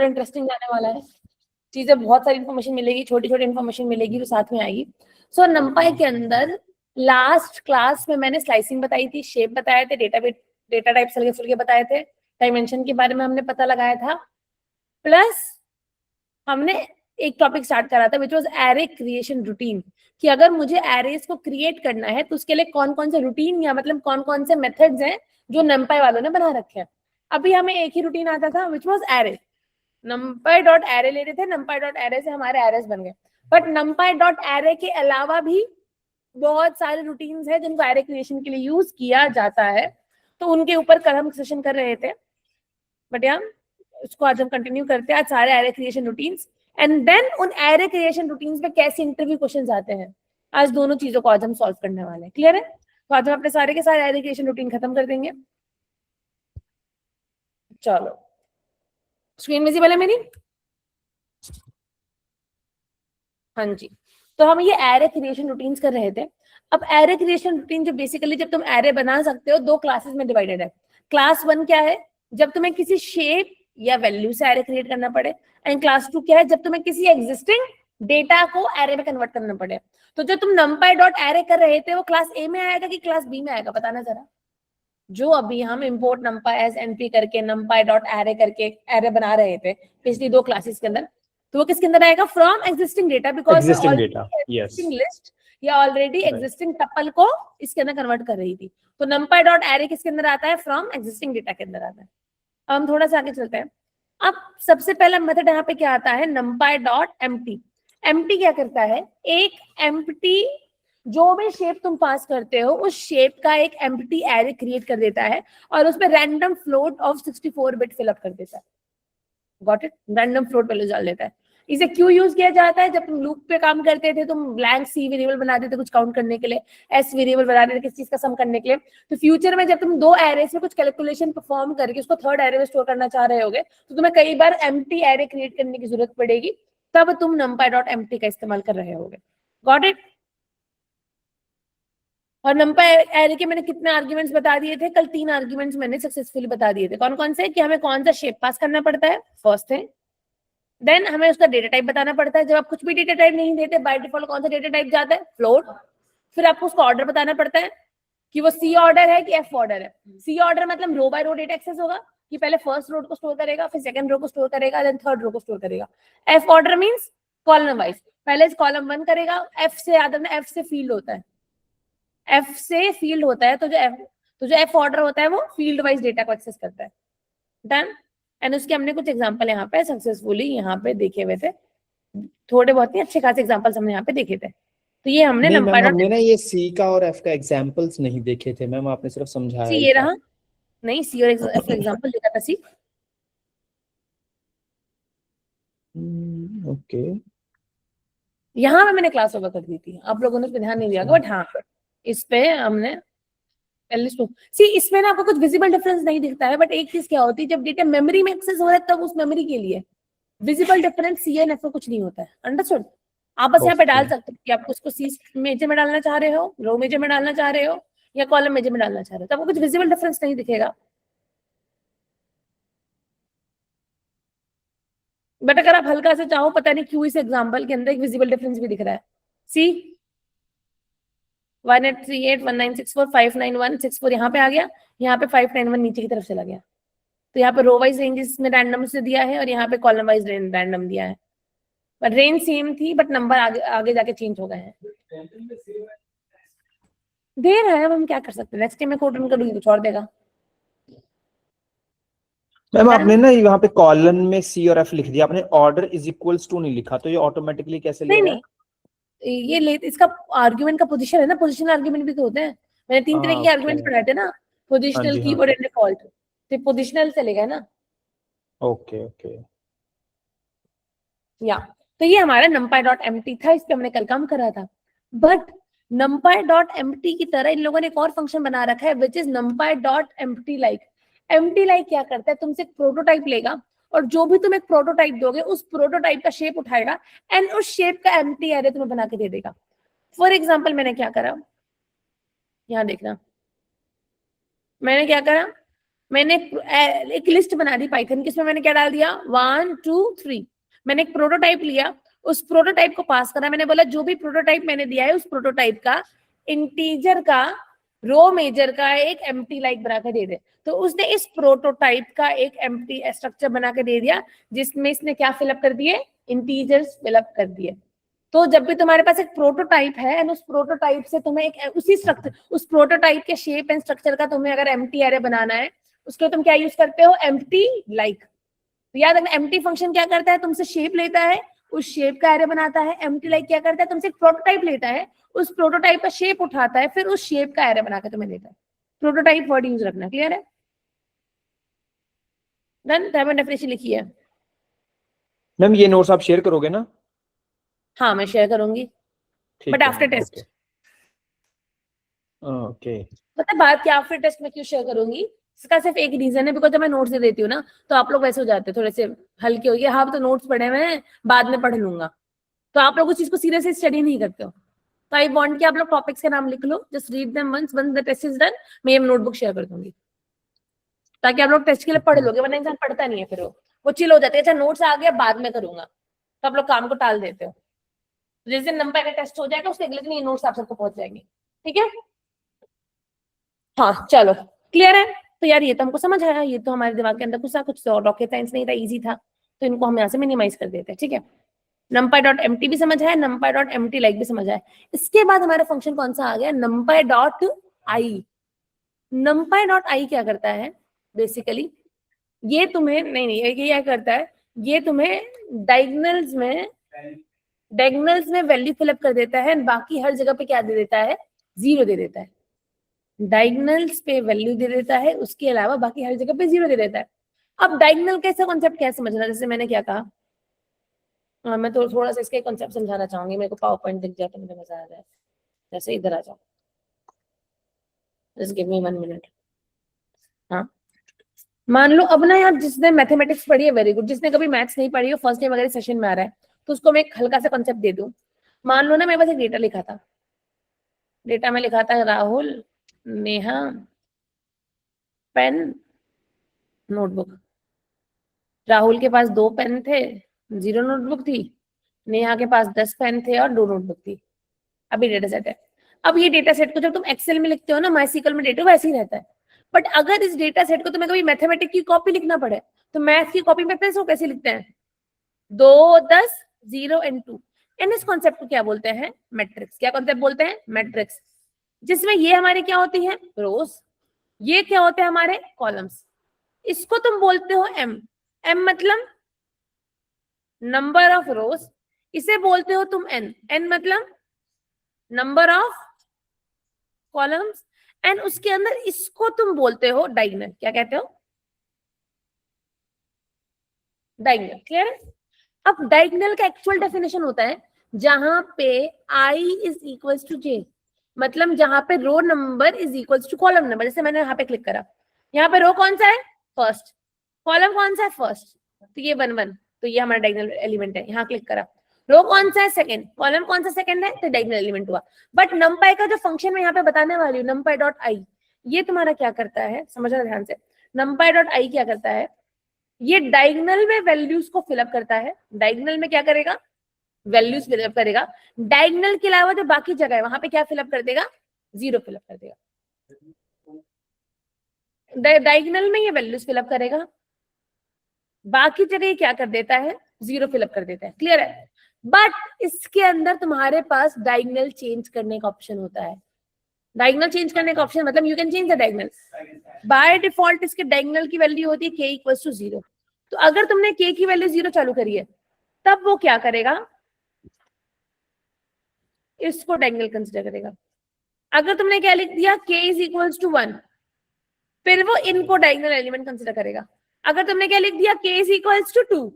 Interesting जाने वाला है, चीजें बहुत सारी इन्फॉर्मेशन मिलेगी, छोटी छोटी इन्फॉर्मेशन मिलेगी जो साथ में आएगी। सो NumPy के अंदर लास्ट क्लास में मैंने स्लाइसिंग बताई थी, शेप बताए थे, डेटा टाइप्स हल्के फुल्के बताए थे, डायमेंशन के बारे में हमने पता लगाया था, प्लस हमने एक टॉपिक स्टार्ट करा था which was array creation routine, कि अगर मुझे एरेज को क्रिएट करना है तो उसके लिए कौन कौन से रूटीन या मतलब कौन कौन से मेथड्स हैं जो NumPy वालों ने बना रखे हैं। अभी हमें एक ही रूटीन आता था विच वाज एरे, numpy.array ले रहे थे, numpy.array से हमारे एरेज बन गए, बट numpy.array के अलावा भी बहुत सारे रूटीन्स हैं जिनको एरे क्रिएशन के लिए यूज किया जाता है, तो उनके ऊपर कल हम सेशन कर रहे थे, बट यार उसको आज हम कंटिन्यू करते हैं, आज सारे array creation routines, and then उन एरे क्रिएशन रूटीन्स पे कैसे इंटरव्यू क्वेश्चन आते हैं, आज दोनों चीजों को आज हम सॉल्व करने वाले हैं। क्लियर है? तो आज हम अपने सारे के सारे एरे क्रिएशन रूटीन खत्म कर देंगे। चलो, स्क्रीन विजिबल है मेरी? हाँ जी, तो हम ये एरे क्रिएशन रूटीन्स कर रहे थे। अब एरे क्रिएशन रूटीन जो बेसिकली जब तुम एरे बना सकते हो, दो क्लासेस में डिवाइडेड है। क्लास 1 क्या है? जब तुम्हें किसी शेप या वैल्यू से एरे क्रिएट करना पड़े, एंड क्लास 2 क्या है? जब तुम्हें किसी एग्जिस्टिंग डेटा को एरे में कन्वर्ट करना पड़े। तो जो तुम numpy.array कर रहे थे वो क्लास ए में आएगा कि क्लास बी में आएगा, बताना जरा। जो अभी हम import numpy as np करके numpy.array करके एरे बना रहे थे पिछली दो क्लासेस के अंदर, तो वो किसके अंदर आएगा? From existing data, because existing list या ऑलरेडी एग्जिस्टिंग टपल को इसके अंदर कन्वर्ट कर रही थी। तो numpy.array किसके अंदर आता है? फ्रॉम एग्जिस्टिंग डेटा के अंदर आता है। अब हम थोड़ा सा आगे चलते हैं। अब सबसे पहला मेथड यहाँ पे क्या आता है? numpy.empty। empty क्या करता है? एक empty जो भी शेप तुम पास करते हो उस शेप का एक empty array क्रिएट कर देता है और उसमें random float of 64 bit fill up कर देता है। Got it? Random float value डाल देता है। इसे क्यों यूज किया जाता है? जब तुम लूप पे काम करते थे, तुम ब्लैंक सी वेरिएबल बनाते थे कुछ काउंट करने के लिए, एस वेरिएबल बनाते थे किस चीज का सम करने के लिए, तो फ्यूचर में जब तुम दो एरेस में कुछ कैलकुलेशन परफॉर्म करके उसको थर्ड एरे में स्टोर करना चाह रहे होगे, तो तुम्हें कई बार एम्प्टी एरे क्रिएट करने की जरूरत पड़ेगी, तब तुम numpy.empty का इस्तेमाल कर रहे होगे। Got it? और numpy एरे के मैंने कितने आर्ग्यूमेंट्स बता दिए थे कल? 3 आर्ग्यूमेंट्स मैंने सक्सेसफुली बता दिए थे। कौन कौन से? कि हमें कौन सा शेप पास करना पड़ता है, फर्स्ट थिंग। देन हमें उसका डेटा टाइप बताना पड़ता है। जब आप कुछ भी डेटा टाइप नहीं देते, बाय डिफॉल्ट कौन सा डेटा टाइप जाता है? फ्लोट। फिर आपको उसका ऑर्डर बताना पड़ता है कि वो सी ऑर्डर है कि एफ ऑर्डर है। सी ऑर्डर मतलब रो बाय रो डेटा एक्सेस होगा, कि पहले फर्स्ट रो को स्टोर करेगा, फिर सेकंड रो को स्टोर करेगा, देन थर्ड रो को स्टोर करेगा। F order means column wise, पहले कॉलम 1 करेगा, एफ से याद रखना, एफ से फील्ड होता है, एफ से फील्ड होता है, तो जो एफ ऑर्डर होता है वो फील्ड वाइज डेटा को एक्सेस करता है। डन? एंड उसके हमने कुछ एग्जांपल यहाँ पे सक्सेसफुली यहाँ पे देखे हुए थे, थोड़े बहुत ही अच्छे खासे एग्जांपल्स हमने यहाँ पे देखे थे। तो ये हमने नहीं मैम, हमने ना ये सी का और एफ का एग्जांपल्स नहीं देखे थे मैम, आपने सिर्फ समझाया ये रहा। नहीं, सी और एफ एग्जांपल देखा था। सी ओके, यहाँ पे मैंने क्लास ओवर कर दी थी, आप लोगों ने उस पे ध्यान नहीं दिया, बट हाँ इस पे हमने सी इसमें ना आपको कुछ विजिबल डिफरेंस नहीं दिखता है, बट एक चीज क्या होती है, जब डेटा मेमोरी में एक्सेस हो रहा है तब उस मेमोरी के लिए visible difference C and F में कुछ नहीं होता है। अंडरस्टूड? आप बस यहाँ पे डाल सकते हो कि आप उसको सी मेजर में डालना चाह रहे हो, रो मेजर में डालना चाह रहे हो, या कॉलम मेजर में डालना चाह रहे हो, तो आपको कुछ विजिबल डिफरेंस नहीं दिखेगा। बट अगर आप हल्का से चाहो, पता नहीं क्यों इस एग्जाम्पल के अंदर एक विजिबल डिफरेंस भी दिख रहा है। सी 18381964596164 यहाँ पे आ गया, यहाँ पे 591 नीचे की तरफ चला गया। तो यहाँ पे रो वाइज रेंजेस में रैंडम से दिया है और यहाँ पे कॉलम वाइज रैंडम दिया है, बट रेंज सेम थी, बट नंबर आगे जाके चेंज हो गए हैं। दे रहा है, अब हम क्या कर सकते हैं? नेक्स्ट टाइम मैं कोड रन करूंगी तो छोड़ देगा। मैम आपने ना यहाँ पे कॉलम में सी और एफ लिख दिया, आपने ऑर्डर इज इक्वल्स टू नहीं लिखा, तो ये ऑटोमेटिकली कैसे ले रहा है? ये ले इसका आर्गुमेंट का पोजीशन है ना, पोजीशनल आर्गुमेंट भी तो होते हैं। मैंने 3 तरह के आर्गुमेंट्स पढ़ाए थे ना, पोजीशनल, कीवर्ड एंड डिफॉल्ट, तो पोजीशनल चलेगा ना। ओके ओके, या तो ये हमारा numpy.empty था, इस पे हमने कल काम करा था। बट numpy.empty की तरह इन लोगों ने एक और फंक्शन बना रखा है which is numpy.empty like। empty like क्या करता है? तुमसे एक प्रोटोटाइप लेगा और जो भी तुम एक प्रोटोटाइप दोगे उस प्रोटोटाइप का शेप उठाएगा एंड उस शेप का एम्प्टी एरे तुम्हें बना के दे देगा। फॉर एग्जाम्पल मैंने क्या करा, यहाँ देखना, मैंने क्या करा, मैंने एक लिस्ट बना दी पाइथन की, इसमें मैंने क्या डाल दिया 1 2 3। मैंने एक प्रोटोटाइप लिया, उस प्रोटोटाइप को पास करा, मैंने बोला जो भी प्रोटोटाइप मैंने दिया है उस प्रोटोटाइप का इंटीजर का रो मेजर का एक एम्प्टी लाइक बना के दे दे। तो उसने इस प्रोटोटाइप का एक एम्प्टी स्ट्रक्चर बना के दे दिया जिसमें इसने क्या फिलअप कर दिए, इंटीजर्स फिलअप कर दिए। तो जब भी तुम्हारे पास एक प्रोटोटाइप है एंड उस प्रोटोटाइप से तुम्हें एक उसी स्ट्रक्चर, उस प्रोटोटाइप के शेप एंड स्ट्रक्चर का तुम्हें अगर एम्प्टी एरे बनाना है, उसके लिए तुम क्या यूज करते हो, एम्प्टी लाइक। तो याद रखना एम्प्टी फंक्शन क्या करता है, तुमसे शेप लेता है, उस शेप का एरे बनाता है। एम्प्टी लाइक क्या करता है, तुमसे एक प्रोटोटाइप लेता है, उस प्रोटोटाइप का शेप उठाता है, फिर उस शेप का एरे बना के तुम्हें देता है। प्रोटोटाइप वर्ड यूज रखना, क्लियर है? डन, तो मैंने डेफिनेशन लिखी है। मैम ये नोट्स आप शेयर करोगे ना? हाँ मैं शेयर करूंगी, ठीक बट है आफ्टर मैम, टेस्ट। ओके। पता है बात क्या, आफ्टर टेस्ट में क्यों शेयर करूंगी, इसका सिर्फ एक रीजन है, बिकॉज जब मैं नोट्स दे देती हूँ ना तो आप लोग वैसे हो जाते हैं थोड़े से हल्के हो गए, हाँ तो नोट्स पढ़े हुए हैं बाद में पढ़ लूंगा, तो आप लोग उस चीज को सीरियसली स्टडी नहीं करते हो। तो आई वांट कि आप लोग टॉपिक्स के नाम लिख लो, just read them once the test is done, मैं ये नोटबुक शेयर कर दूंगी ताकि आप लोग टेस्ट के लिए पढ़ लोगे, वरना इंसान पढ़ता नहीं है, फिर वो चिल हो जाते हैं, अच्छा नोट्स आ गया बाद में करूंगा, तो आप लोग काम को टाल देते हो। जिस दिन नंबर का टेस्ट हो जाएगा उससे अगले दिन ये नोट्स आप सबको पहुंच जाएंगे, ठीक है? हाँ चलो, क्लियर है? तो यार ये तो हमको समझ आया, ये तो हमारे दिमाग के अंदर कुछ रॉकेट साइंस नहीं था, इजी था, तो इनको हम यहाँ से मिनिमाइज कर देते हैं, ठीक है? numpy डॉट एम्प्टी भी समझ आया, numpy डॉट एम्प्टी लाइक भी समझ आया। इसके बाद हमारा फंक्शन कौन सा आ गया, numpy डॉट आई। numpy डॉट आई क्या करता है बेसिकली, ये तुम्हें नहीं ये क्या करता है, ये तुम्हें डायगोनल्स में वैल्यू फिलअप कर देता है, बाकी हर जगह पे क्या दे देता है, 0 दे देता है। डायगोनल्स पे वैल्यू दे देता है, उसके अलावा बाकी हर जगह पे 0 दे देता है। अब डायगोनल कैसा कॉन्सेप्ट क्या समझना, जैसे मैंने क्या कहा, मैं तो थोड़ा सा इसके कॉन्सेप्ट समझाना चाहूंगी, मेरे को पावर पॉइंट दिख जाए तो मुझे मजा आ जाए। जैसे इधर आ जाओ, जस्ट गिव मी 1 मिनट। हाँ मान लो अब ना यार, जिसने मैथमेटिक्स पढ़ी है वेरी गुड, जिसने कभी मैथ्स नहीं पढ़ी हो फर्स्ट टाइम अगर सेशन में आ रहा है तो उसको मैं एक हल्का सा कॉन्सेप्ट दे दूं। मान लो ना मेरे पास एक डेटा लिखा था, डेटा में लिखा था राहुल, नेहा, पेन, नोटबुक। राहुल के पास 2 पेन थे, 0 नोटबुक थी, नेहा के पास 10 पेन थे और 2 नोटबुक थी। अभी डेटा सेट है। अब ये डेटा सेट को जब तुम एक्सेल में लिखते हो ना, माइसिकल में डेटा वैसे ही रहता है, बट अगर इस डेटा सेट को तुम्हें कभी मैथमेटिक्स की कॉपी लिखना पड़े तो मैथ की कॉपी में कैसे लिखते हैं, 2 10 0 एंड 2। एंड इस कॉन्सेप्ट को क्या बोलते हैं, मैट्रिक्स। क्या कॉन्सेप्ट बोलते हैं, मैट्रिक्स, जिसमें ये हमारे क्या होती है, रोज, ये क्या होते हैं हमारे कॉलम्स। इसको तुम बोलते हो एम। एम मतलब नंबर ऑफ रोज, इसे बोलते हो तुम एन। एन मतलब नंबर ऑफ कॉलम्स, एंड उसके अंदर इसको तुम बोलते हो डायगोनल। क्या कहते हो, डायगोनल, क्लियर है? अब डायगोनल का एक्चुअल डेफिनेशन होता है जहां पे i is equal to j, मतलब जहां पे row number is equal to column number. जैसे मैंने यहाँ पे क्लिक करा, यहाँ पे रो कौन सा है, फर्स्ट, कॉलम कौन सा है, फर्स्ट, तो ये 1 1, तो ये हमारा डायगोनल एलिमेंट है। यहाँ क्लिक करा, रो कौन सा है, सेकंड, कॉलम कौन सा सेकंड है, तो डायगोनल एलिमेंट हुआ। बट numpy का जो फंक्शन मैं यहाँ पे बताने वाली हूँ, numpy डॉट आई, ये तुम्हारा क्या करता है, समझना ध्यान से। numpy डॉट आई क्या करता है, ये डायगोनल में वैल्यूज को फिलअप करता है। डायगोनल में क्या करेगा, वैल्यूज फिलअप करेगा। डायगोनल के अलावा जो बाकी जगह है वहां पे क्या फिलअप कर देगा, 0 फिलअप कर देगा। डायगोनल में ये वैल्यूज फिलअप करेगा, बाकी जगह ये क्या कर देता है, 0 फिलअप कर देता है, क्लियर है? बट इसके अंदर तुम्हारे पास डायगोनल चेंज करने का ऑप्शन होता है। डायगोनल चेंज करने का ऑप्शन मतलब you can change the diagonal. By default इसके डायगोनल की वैल्यू होती है k इक्वल्स टू 0। तो अगर तुमने k की वैल्यू 0 चालू करी है तब वो क्या करेगा, इसको डायगोनल कंसीडर करेगा। अगर तुमने क्या लिख दिया, k इज इक्वल्स टू 1, फिर वो इनको डायगोनल एलिमेंट कंसीडर करेगा। अगर तुमने क्या लिख दिया, k इज इक्वल्स टू 2,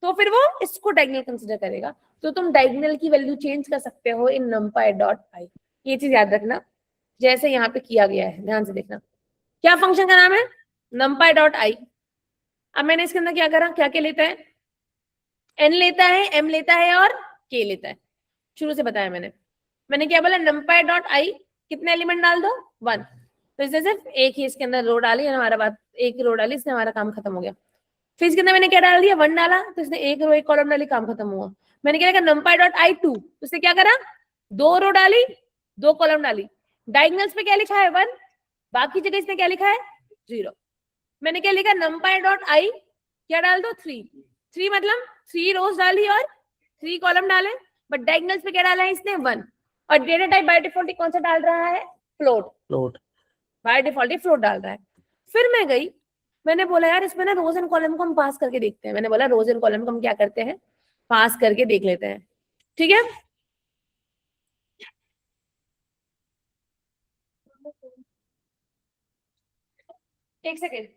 तो फिर वो इसको डायगोनल कंसीडर करेगा। तो तुम डायगोनल की वैल्यू चेंज कर सकते हो इन numpy डॉट आई। ये चीज याद रखना, जैसे यहाँ पे किया गया है, ध्यान से देखना। क्या फंक्शन का नाम है, numpy डॉट आई। अब मैंने इसके अंदर क्या करा, क्या क्या लेता है, n लेता है, m लेता है और k लेता है। शुरू से बताया मैंने क्या बोला, numpy डॉट आई कितने एलिमेंट डाल दो, 1। तो इसने सिर्फ एक ही इसके अंदर रो डाली, हमारा बात एक रो डाली, इसने हमारा काम खत्म हो गया। फिर इसके अंदर मैंने क्या डाल दिया, 1 डाला, तो इसने एक रो एक कॉलम डाली, काम खत्म हुआ। मैंने क्या लिखा, numpy.i2, तो इसने क्या करा, 2 रो डाली 2 कॉलम डाली। डायगोनल्स पे क्या लिखा है 1, बाकी जगह इसने क्या लिखा है 0। मैंने क्या लिखा, numpy.i क्या डाल दो 3 मतलब 3 रोज डाली और 3 कॉलम डाले, बट डायगोनल्स पे क्या डाला है इसने 1। और डेटा टाइप बाय डिफॉल्ट कौन सा डाल रहा है, फ्लोट, बाय डिफॉल्ट फ्लोट डाल रहा है। फिर मैं गई, मैंने बोला यार इसमें ना रोज एंड कॉलम को हम पास करके देखते हैं। मैंने बोला रोज एंड कॉलम को हम क्या करते हैं, पास करके देख लेते हैं, ठीक है। एक सेकेंड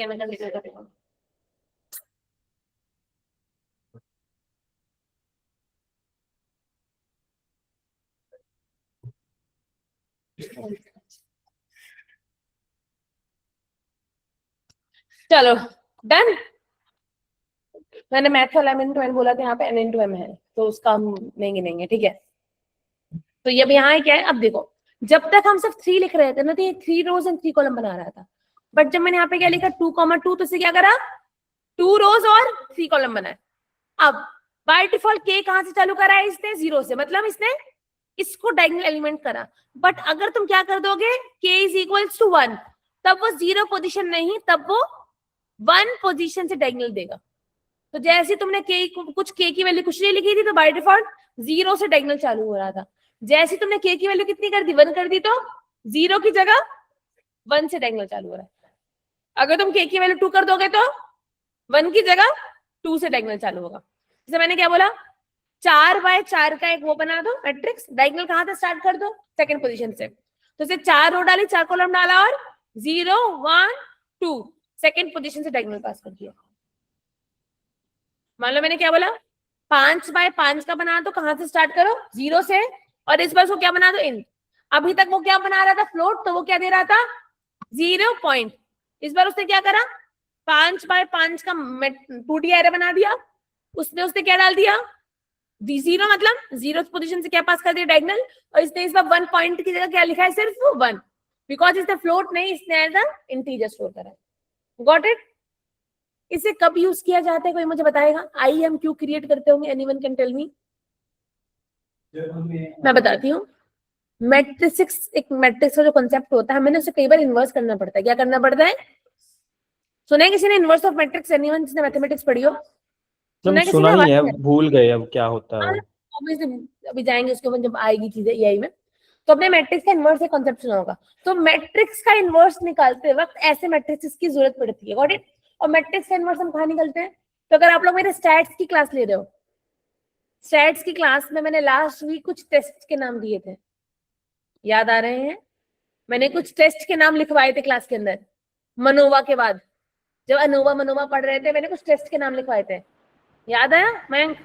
मैं कर लेता हूं। चलो डन। मैंने मैथ वाला मैंने बोला था यहाँ पे n into m है, तो उसका हम नहीं गिनेंगे, ठीक है। तो ये अब यहाँ क्या है, अब देखो जब तक हम सिर्फ 3 लिख रहे थे ना, तो ये 3 रोज एंड 3 कॉलम बना रहा था। बट जब मैंने यहाँ पे क्या लिखा 2,2, तो इससे क्या करा, 2 रोज और 3 कॉलम बनाए। अब बाय डिफॉल्ट k कहां से चालू करा है इसने, 0 से, मतलब इसने इसको डायगोनल एलिमेंट करा। बट अगर तुम क्या कर दोगे, k इज इक्वल्स टू 1, तब वो 0 पोजीशन नहीं, तब वो 1 पोजीशन से डायगोनल देगा। तो जैसे तुमने कुछ k की वैल्यू कुछ नहीं लिखी थी, तो बाय डिफॉल्ट 0 से डायगोनल चालू हो रहा था। जैसे तुमने k की वैल्यू कितनी कर दी, 1 कर दी, तो 0 की जगह 1 से डायगोनल चालू हो रहा है। अगर तुम k की वैल्यू 2 कर दोगे, तो 1 की जगह 2 से डायगोनल चालू होगा। जैसे मैंने क्या बोला, 4x4 का एक वो बना दो मैट्रिक्स, डायगोनल कहां से स्टार्ट कर दो, सेकंड पोजीशन से। तो इसे 4 रो डाली, 4 कॉलम डाला और 0 1 2 सेकंड पोजीशन से डायगोनल पास कर दिया। मान लो मैंने क्या बोला, 5x5 का बना दो, कहां से स्टार्ट करो, 0 से, और इस बार उसको क्या बना दो, इन। अभी तक वो क्या बना रहा था, फ्लोट, तो वो क्या दे रहा था 0 पॉइंट। इस बार उसने क्या करा, 5x5 का 2D एरे बना दिया, उसने क्या डाल दिया 0, मतलब 0 पोजीशन से क्या पास कर दिया डायगोनल। और इसने इस बार 1 पॉइंट की जगह क्या लिखा है, सिर्फ 1, बिकॉज इसने फ्लोट नहीं, इसने एज अ इंटीजर स्टोर करा है। Got it. इसे कब यूज किया जाता है, कोई मुझे बताएगा, आई हम क्यों क्रिएट करते होंगे, एनीवन कैन टेल मी। मैं बताती हूँ। मैट्रिक्स, एक मैट्रिक्स का जो कॉन्सेप्ट होता है, मैंने उसे कई बार इन्वर्स करना पड़ता है। क्या करना पड़ता है, सुना है किसी ने इन्वर्स ऑफ मैट्रिक्स, एनीवन जिसने मैथमेटिक्स पढ़ी हो, सुना है किसी सुना ने, नहीं है, भूल गए अब क्या होता है वो। अभी जाएंगे उसके ऊपर जब आएगी चीजें एआई में। तो अपने मैट्रिक्स का इन्वर्स एक कॉन्सेप्ट सुना होगा। तो मैट्रिक्स का इन्वर्स निकालते वक्त ऐसे मैट्रिक्स की जरूरत पड़ती है, गॉट इट। और मैट्रिक्स का इन्वर्स हम कहाँ निकलते हैं, तो अगर आप लोग मेरे स्टैट्स की क्लास ले रहे हो, स्टैट्स की क्लास में मैंने लास्ट वीक कुछ टेस्ट के नाम दिए थे, याद आ रहे हैं, मैंने कुछ टेस्ट के नाम लिखवाए थे क्लास के अंदर। मनोवा के बाद जब अनोवा मनोवा पढ़ रहे थे, मैंने कुछ टेस्ट के नाम लिखवाए थे, याद आया मयंक?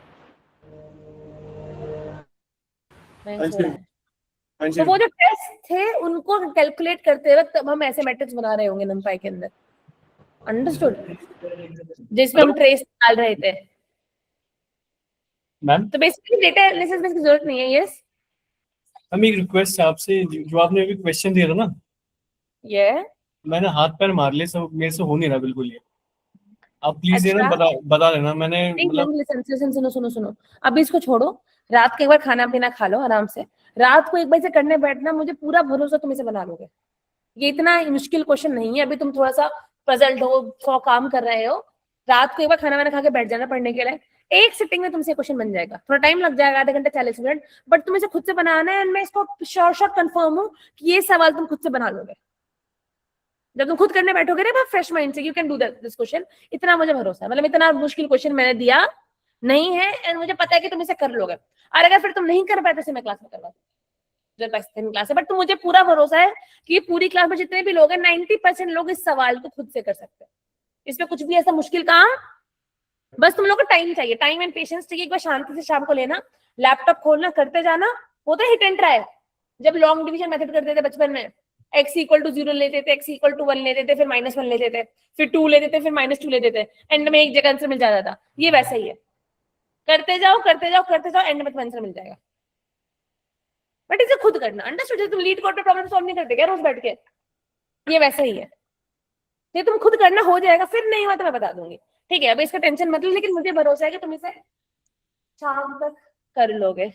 तो वो जो टेस्ट थे उनको कैलकुलेट करते वक्त तब हम ऐसे मैट्रिक्स बना रहे होंगे नंपाई के अंदर, अंडरस्टूड, जिसमें हम ट्रेस डाल रहे थे मैम। तो बेसिकली डेटा एनालिसिस में इसकी जरूरत नहीं है। यस हम एक रिक्वेस्ट है आपसे, जो आपने अभी क्वेश्चन दिया था ना, ये मैंने हाथ पैर मार लिए, सब मेरे से हो नहीं रहा बिल्कुल ये। आप प्लीज ये ना अच्छा। बता देना। मैंने मतलब सुनो सुनो सुनो, अभी इसको छोड़ो, रात के एक बार खाना पीना खा लो आराम से, रात को एक बार से करने बैठना, मुझे पूरा भरोसा तुम इसे बना लोगे। ये इतना मुश्किल क्वेश्चन नहीं है, अभी तुम थोड़ा सा पजल्ड हो, 100 काम कर रहे हो, रात को एक बार खाना वाना खा के बैठ जाना पढ़ने के लिए, एक सिटिंग में तुमसे क्वेश्चन बन जाएगा। थोड़ा टाइम लग जाएगा, आधा घंटा 40 मिनट, बट तुम इसे खुद से बनाना है। मैं इसको शॉर्ट कंफर्म हूँ कि ये सवाल तुम खुद से बना लोगे। जब तुम खुद करने बैठोगे ना फ्रेश माइंड से, you can do this question, इतना मुझे भरोसा है। मतलब इतना मुश्किल क्वेश्चन मैंने दिया नहीं है, एंड मुझे पता है कि तुम इसे कर लोगे। और अगर फिर तुम नहीं कर पाए तो मैं क्लास में करवा क्लास है, बट तुम मुझे पूरा भरोसा है कि पूरी क्लास में जितने भी लोग हैं 90% लोग इस सवाल को खुद से कर सकते हैं। इसमें कुछ भी ऐसा मुश्किल काम, बस तुम लोग को टाइम चाहिए, टाइम एंड पेशेंस चाहिए। एक बार शांति से शाम को लेना, लैपटॉप खोलना, करते जाना। होता है हिट एंड ट्राई, जब लॉन्ग डिवीजन मेथड करते थे बचपन में, x इक्वल टू 0 लेते थे, x इक्वल टू 1 लेते थे, फिर -1 लेते थे, फिर 2 लेते थे, फिर -2 लेते थे, एंड में एक जगह आंसर मिल जाता था। ये वैसा ही है, करते जाओ करते जाओ करते जाओ, एंड में तुम्हें आंसर मिल जाएगा। बट इसे खुद करना, अंडरस्टूड? तुम लीड कोड पे प्रॉब्लम सॉल्व नहीं करते क्या रोज बैठ के? ये वैसा ही है, ये तुम खुद करना, हो जाएगा। फिर नहीं हुआ तो मैं बता दूंगी, ठीक है? अभी इसका टेंशन मत लो, लेकिन मुझे भरोसा है कि तुम इसे शाम तक कर लोगे।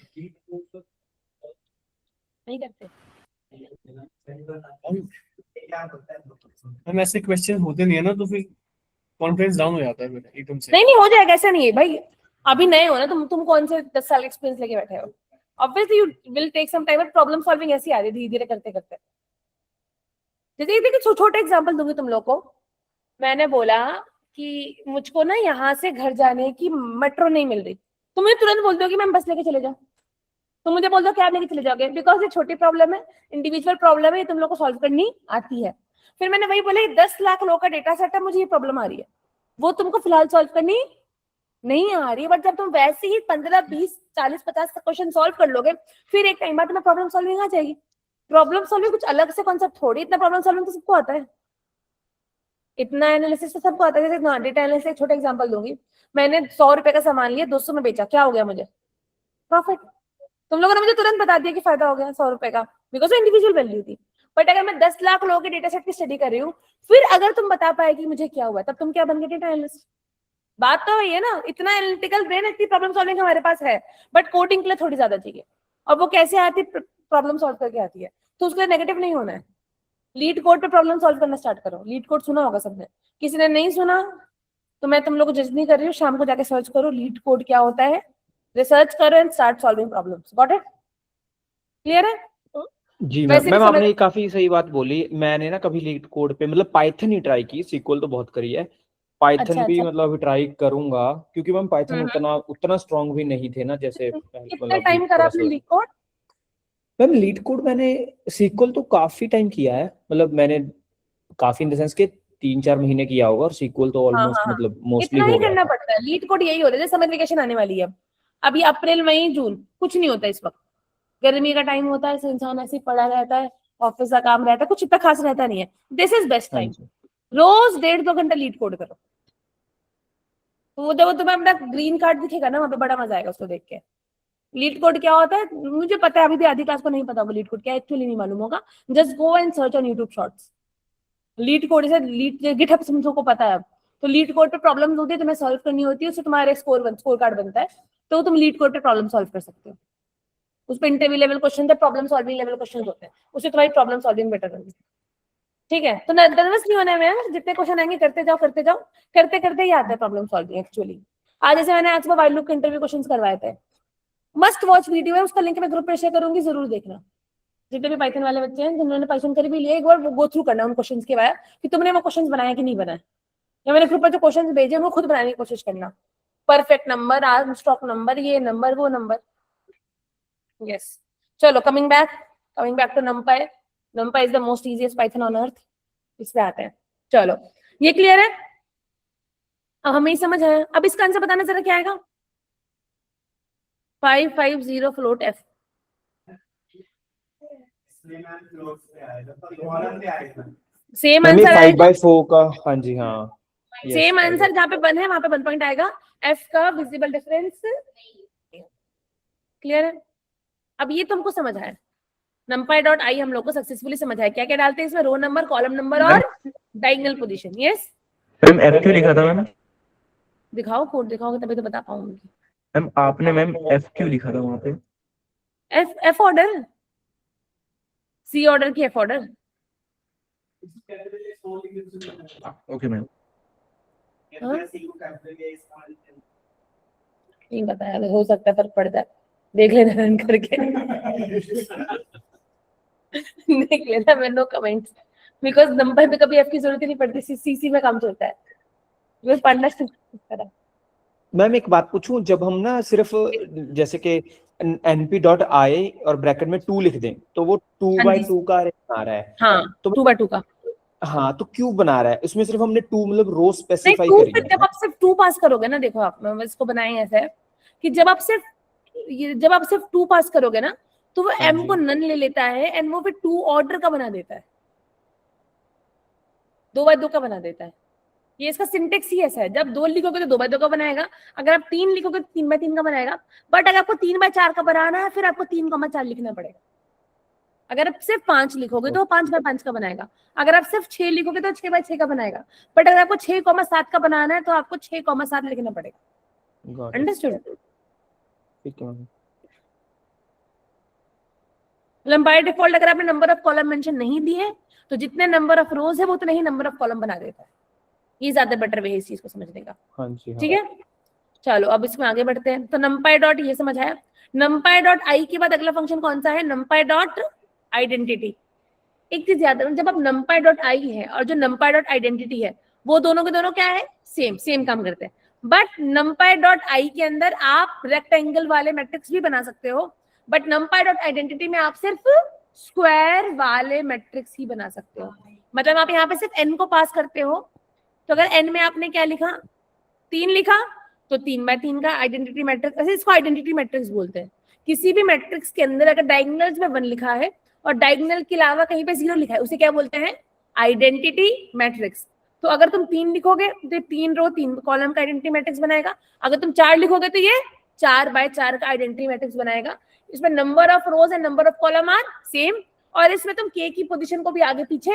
नहीं करते? हम ऐसे क्वेश्चन होते नहीं है ना, तो फिर कॉन्फिडेंस डाउन हो जाता है फिर एकदम से। नहीं नहीं, हो जाएगा, ऐसा नहीं है भाई। अभी नए हो ना तुम कौन से 10 साल एक्सपीरियंस लेके बैठे हो? Obviously you will take some time, but problem solving ऐसी आ रही है धीरे धीरे करते करते। जैसे देखिए छोटा एग्जांपल दूंगी तुम लोग को। मैंने बोला कि मुझको ना यहाँ से घर जाने की मेट्रो नहीं मिल रही, तुम मुझे तुरंत बोलते हो कि मैं बस लेके चले जाऊँ। तुम मुझे बोल दो कैब लेके चले जाओगे, बिकॉज ये छोटी प्रॉब्लम है, इंडिविजुअल प्रॉब्लम है, ये तुम लोग को सॉल्व करनी आती है। फिर मैंने वही बोला 10 लाख लोगों का डेटा सेट है, मुझे ये प्रॉब्लम आ रही है, वो तुमको फिलहाल सॉल्व करनी नहीं आ रही है। बट जब तुम वैसे ही 15 20 40 50 क्वेश्चन सॉल्व कर लोगे, फिर एक टाइम बाद तुम्हें प्रॉब्लम सॉल्विंग आ जाएगी। प्रॉब्लम सॉल्विंग कुछ अलग से कॉन्सेप्ट थोड़ी, इतना प्रॉब्लम सॉल्विंग तो सबको आता है, इतना एनालिसिस तो सबको आता है। जैसे डेटा एनालिसिस, एक छोटा एग्जांपल दूंगी। मैंने 100 रुपए का सामान लिया, 200 में बेचा, क्या हो गया मुझे? प्रॉफिट। तुम लोगों ने मुझे तुरंत बता दिया कि फायदा हो गया 100 रुपए का, बिकॉज इंडिविजुअल वैल्यू थी। बट अगर मैं 10 लाख लोगों के डेटा सेट की स्टडी कर रही हूँ, फिर अगर तुम बता पाए कि मुझे क्या हुआ, तब तुम क्या बन गए? Data analyst. बात तो वही है ना, इतना एनालिटिकल ब्रेन, इतनी प्रॉब्लम सॉल्विंग हमारे पास है, बट कोडिंग के लिए थोड़ी ज्यादा चाहिए। और वो कैसे आती है? प्रॉब्लम सॉल्व करके आती है। तो उसके लिए नेगेटिव नहीं होना है। लीड कोड पे प्रॉब्लम सॉल्व करना स्टार्ट करो। लीड कोड सुना होगा सबने, किसी ने नहीं सुना तो मैं तुम लोग को जज नहीं कर रही हूँ, शाम को जाके सर्च करो लीड कोड क्या होता है, रिसर्च करो and start solving problems. Got it? Clear है? जी मैम, वैसे भी मैम समझ, आपने ये काफी सही बात बोली। मैंने ना कभी लीड कोड पे मतलब पाइथन ही ट्राई की, सीक्वल तो बहुत करी है, पाइथन अच्छा भी अच्छा। मतलब अभी ट्राई करूंगा, क्योंकि मैम पाइथन हम्म। उतना उतना स्ट्रांग भी नहीं थे ना, जैसे कितना मतलब अभी टाइम करा थोड़ा आपने सा। Leet code? Ma'am leet code मैंने सीक्वल तो काफी टाइम किया है, मतलब मैंने काफी इन द सेंस के 3-4 महीने किया होगा, और सीक्वल तो हाँ ऑलमोस्ट हाँ हाँ, मतलब मोस्टली इतना ही हो गया करना था। पड़ता है। लीड कोड यही होता है, जैसे समर वेकेशन आने वाली है अब, अभी अप्रैल मई जून कुछ नहीं होता इस वक्त, गर्मी का टाइम होता है, इंसान ऐसे ही पड़ा रहता है, ऑफिस का काम रहता है, कुछ इतना खास रहता नहीं है। दिस इज बेस्ट हाँ टाइम। जी। रोज 1.5-2 घंटा लीड कोड करो, तो वो जब तुम्हें अपना ग्रीन कार्ड दिखेगा ना, वहां पे बड़ा मजा आएगा उसको देख के। लीड कोड क्या होता है मुझे पता है, अभी भी आधी क्लास को नहीं पता होगा लीड कोड क्या, एक्चुअली नहीं मालूम होगा। Just go and search on YouTube shorts. Leet code से लीड गिटहब तुमको पता है अब। तो लीड कोड पे प्रॉब्लम होती है, तुम्हें सॉल्व करनी होती है, उससे तुम्हारे स्कोर कार्ड बनता है, तो तुम लीड कोड पे प्रॉब्लम सॉल्व कर सकते हो। उस पर इंटरव्यू लेवल क्वेश्चन है, प्रॉब्लम सॉल्विंग लेवल क्वेश्चन होते हैं, उससे तुम्हारी प्रॉब्लम सॉल्विंग बेटर होगी। ठीक है? तो नर्वस नहीं होना है, जितने क्वेश्चन आएंगे करते जाओ करते जाओ, करते करते ही आता है प्रॉब्लम सॉल्विंग एक्चुअली। आज जैसे मैंने आज व्हाइल लूप के इंटरव्यू क्वेश्चन करवाए थे, मस्ट वॉच वीडियो है, उसका लिंक मैं ग्रुप पे शेयर करूंगी, जरूर देखना। जितने भी पाइथन वाले बच्चे हैं जिन्होंने पाइथन कर भी लिया, एक बार गो थ्रू करना उन क्वेश्चंस के बाद कि तुमने वो क्वेश्चंस बनाया कि नहीं बनाया, या मैंने ग्रुप पर जो क्वेश्चंस भेजे वो खुद बनाने की कोशिश करना। परफेक्ट नंबर, आर्मस्ट्रॉन्ग नंबर, ये नंबर वो नंबर। यस। चलो coming back to numpy. numpy is the most easiest Python on earth. इससे आते हैं। चलो, ये क्लियर है? अब हमें ही समझ आया। अब इसका आंसर बताना जरा क्या आएगा? 550 फ्लोट एफ। सेम मैम ये आंसर 5 आएगा, बाई 4 का, हाँ जी हाँ। Yes same I answer got. जहाँ पे 1 है वहां पे 1 पॉइंट आएगा। एफ का विजिबल डिफरेंस। क्लियर है? अब ये तुमको समझ आया। numpy.i हम लोग को सक्सेसफुली समझ आया। क्या क्या डालते हैं इसमें? रो नंबर, कॉलम नंबर और diagonal position. Yes. Ma'am F क्यों लिखा था मैम? दिखाओ, कोड दिखाओगे तभी तो बता पाऊंगी। मैम आपने मैम एफ क्यों लिखा था वहाँ पे? एफ ऑर्डर, सी ऑर्डर की एफ ऑर्डर। Okay ma'am. नहीं बताया, हो सकता है फर्क पड़ जाए, देख लेना रन करके। देख लेना, मैं नो कमेंट्स, बिकॉज नंबर पे कभी एफ की जरूरत ही नहीं पड़ती, सीसी में काम चलता है, बस पढ़ना शुरू करा। मैम एक बात पूछूं, जब हम ना सिर्फ जैसे कि np.i और ब्रैकेट में 2 लिख दें, तो वो 2 हाँ बाई जी, 2 का बना रहा है, हाँ, तो 2x2 का। हाँ तो क्यों बना रहा है? इसमें सिर्फ हमने 2 मतलब रो नहीं, स्पेसिफाई 2 करी पे है जब ना। आप सिर्फ 2 पास करोगे ना, देखो आप, मैं इसको बनाए ऐसा है कि जब आप सिर्फ 2 पास करोगे ना, तो वो हाँ एम जी। को नन ले लेता है एंड वो फिर 2 ऑर्डर का बना देता है, 2x2 का बना देता है। ये इसका सिंटेक्स ही ऐसा है, जब 2 लिखोगे तो 2x2 का बनाएगा, अगर आप 3 लिखोगे तो 3x3 का बनाएगा। बट अगर आपको 3x4 का बनाना है, फिर आपको 3,4 लिखना पड़ेगा। अगर आप सिर्फ 5 लिखोगे तो 5x5 का बनाएगा, अगर आप सिर्फ 6 लिखोगे तो 6x6 का बनाएगा, बट अगर आपको 6,7 का बनाना है तो आपको 6,7 लिखना पड़ेगा। Got it. अंडरस्टूड? ठीक है मैम। मतलब बाय डिफॉल्ट अगर आपने नंबर ऑफ कॉलम मेंशन नहीं दिए तो जितने नंबर ऑफ रोज है वो उतने ही नंबर ऑफ कॉलम बना देता है। ये ज्यादा बेटर वे है इस चीज को समझने का। हाँ जी हाँ। ठीक है, चलो अब इसमें आगे बढ़ते हैं। तो numpy डॉट ये समझ आया। numpy डॉट आई के बाद अगला फंक्शन कौन सा है? numpy dot identity. एक चीज याद रखना, जब आप numpy डॉट आई है और जो numpy डॉट आइडेंटिटी है वो दोनों के दोनों क्या है? सेम काम करते हैं। बट numpy डॉट आई के अंदर आप रेक्टेंगल वाले मैट्रिक्स भी बना सकते हो, बट numpy डॉट आइडेंटिटी में आप सिर्फ स्क्वायर वाले मैट्रिक्स ही बना सकते हो। मतलब आप यहाँ पे सिर्फ n को पास करते हो, तो अगर n में आपने क्या लिखा? 3 लिखा तो 3x3 का आइडेंटिटी मैट्रिक्स, ऐसे इसको आइडेंटिटी मैट्रिक्स बोलते हैं। किसी भी मैट्रिक्स के अंदर अगर डायगोनल्स में 1 लिखा है और डायगोनल के अलावा कहीं पे 0 लिखा है, उसे क्या बोलते हैं? Identity matrix. तो अगर तुम 3 लिखोगे तो 3 रो 3 कॉलम का आइडेंटिटी मैट्रिक्स बनाएगा। अगर तुम 4 लिखोगे तो ये 4x4 का आइडेंटिटी मैट्रिक्स बनाएगा। इसमें number of rows and number of column are same, और इसमें तुम k की पोजीशन को भी आगे पीछे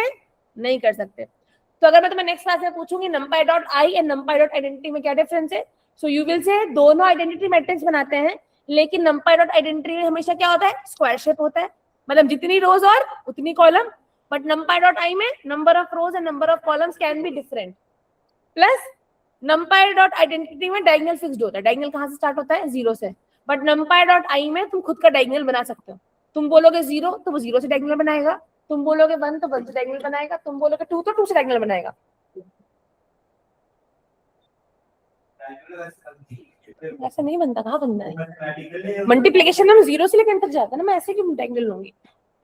नहीं कर सकते। तो अगर मैं तुम्हें नेक्स्ट क्लास में पूछूंगी numpy dot I and numpy dot identity में क्या डिफरेंस है, सो यू विल से दोनों आइडेंटिटी मैट्रिक्स बनाते हैं, लेकिन numpy डॉट आइडेंटिटी में हमेशा क्या होता है? स्क्वायर शेप होता है, मतलब जितनी रोज और उतनी column. But numpy dot eye में number of rows and number of columns can be different. Plus numpy dot identity में डायगोनल फिक्स्ड होता है। डायगोनल कहाँ से स्टार्ट होता है? 0 से। बट numpy डॉट आई में तुम खुद का डायगोनल बना सकते हो। तुम बोलोगे 0 तो वो 0 से डायगोनल बनाएगा, तुम बोलोगे 1 तो 1 से डायगोनल बनाएगा, तुम बोलोगे 2 तो 2 से डायगोनल बनाएगा। ऐसा नहीं बनता, कहाँ बनता है? मल्टीप्लिकेशन में 0 से लेकर तक जाता है ना, मैं ऐसे क्यों डायगोनल लूंगी?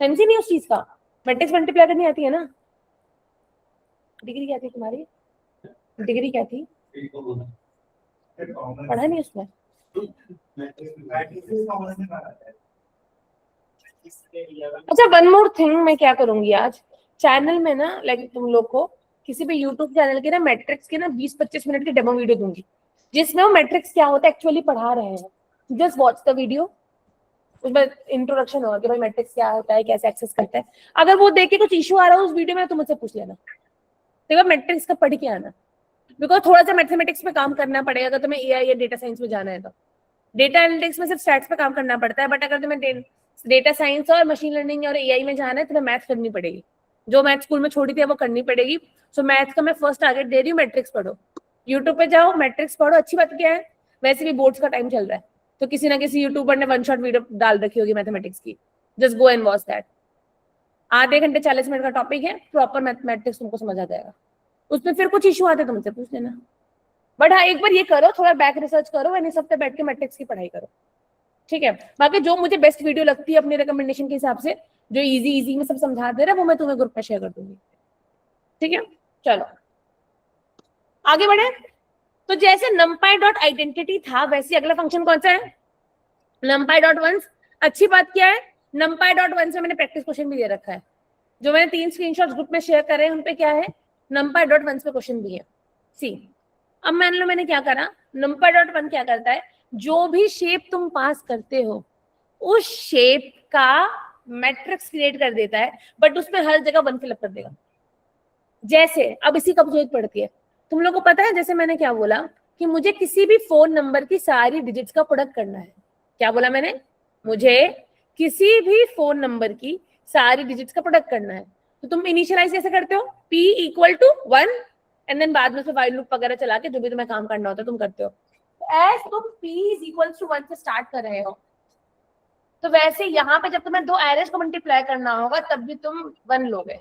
सेंस ही नहीं उस चीज का। मैट्रिक्स मल्टीप्लाई करनी आती है ना। डिग्री क्या थी तुम्हारी? डिग्री क्या थी? पढ़ा नहीं उसमें? अच्छा, वन मोर थिंग मैं क्या करूंगी आज चैनल में ना, लाइक तुम लोग को किसी भी यूट्यूब चैनल के ना मैट्रिक्स के ना 20-25 मिनट की डेमो वीडियो दूंगी, जिसमें वो मैट्रिक्स क्या होता है एक्चुअली पढ़ा रहे हैं। जस्ट वॉच द वीडियो, उसमें इंट्रोडक्शन होगा कि भाई मैट्रिक्स क्या होता है, कैसे एक्सेस करता है। अगर वो देख के कुछ इशू आ रहा है उस वीडियो में तो मुझसे पूछ लेना, देखो मैट्रिक्स का पढ़ के आना, बिकॉज थोड़ा सा मैथमेटिक्स पे काम करना पड़ेगा अगर तुम्हें एआई या डेटा साइंस में जाना है तो। डेटा एनालिटिक्स में सिर्फ स्टैट्स पे काम करना पड़ता है, बट अगर तुम्हें डेटा साइंस और मशीन लर्निंग और एआई में जाना है तो मैथ्स करनी पड़ेगी। जो मैथ स्कूल में छोड़ी थी वो करनी पड़ेगी। सो मैथ्स का मैं फर्स्ट टारगेट दे रही हूँ, मैट्रिक्स पढ़ो, यूट्यूब पे जाओ, मैट्रिक्स पढ़ो। अच्छी बात क्या है, वैसे भी बोर्ड्स का टाइम चल रहा है तो किसी ना किसी यूट्यूबर ने 1 शॉट वीडियो डाल रखी होगी मैथमेटिक्स की, just go and watch that. आधे घंटे 40 मिनट का टॉपिक है, प्रॉपर मैथमेटिक्स तुमको समझ आ जाएगा। उसमें फिर कुछ इशू आते तो मुझसे पूछ लेना। बट हाँ, एक बार ये करो, थोड़ा बैक रिसर्च करो एंड इस हफ्ते बैठ के मैट्रिक्स की पढ़ाई करो, ठीक है। बाकी जो मुझे बेस्ट वीडियो लगती है अपने रिकमेंडेशन के हिसाब से, जो इजी में सब समझा दे रहा है, वो मैं तुम्हें ग्रुप में शेयर कर दूंगी, ठीक है। चलो आगे बढ़े। तो जैसे numpy डॉट आइडेंटिटी था वैसे अगला फंक्शन कौन सा है? numpy dot ones. अच्छी बात क्या है, numpy डॉट वंस में मैंने प्रैक्टिस क्वेश्चन भी दे रखा है। जो मैंने 3 स्क्रीनशॉट्स ग्रुप में शेयर करे हैं उन पे क्या है, numpy डॉट वंस पे क्वेश्चन भी है। सी, अब मान लो मैंने क्या करा, numpy डॉट वन क्या करता है, जो भी शेप तुम पास करते हो उस शेप का मैट्रिक्स क्रिएट कर देता है, बट उसमें हर जगह 1 फिलअप कर देगा। जैसे अब इसी का जरूरत पड़ती है, तुम लोग को पता है, जैसे मैंने क्या बोला कि मुझे किसी भी फोन नंबर की सारी डिजिट्स का प्रोडक्ट करना है। क्या बोला मैंने? मुझे किसी भी फोन नंबर की सारी डिजिट्स का प्रोडक्ट करना है। तो तुम इनिशियलाइज कैसे करते हो? p equal to 1 and then बाद में व्हाइल लूप वगैरह चला के जो भी तुम्हें काम करना होता है तुम करते हो। एज तुम p इज इक्वल टू 1 से स्टार्ट कर रहे हो, तो वैसे यहाँ पे जब तुम्हें 2 एरेज को मल्टीप्लाई करना होगा तब भी तुम 1 लोगे।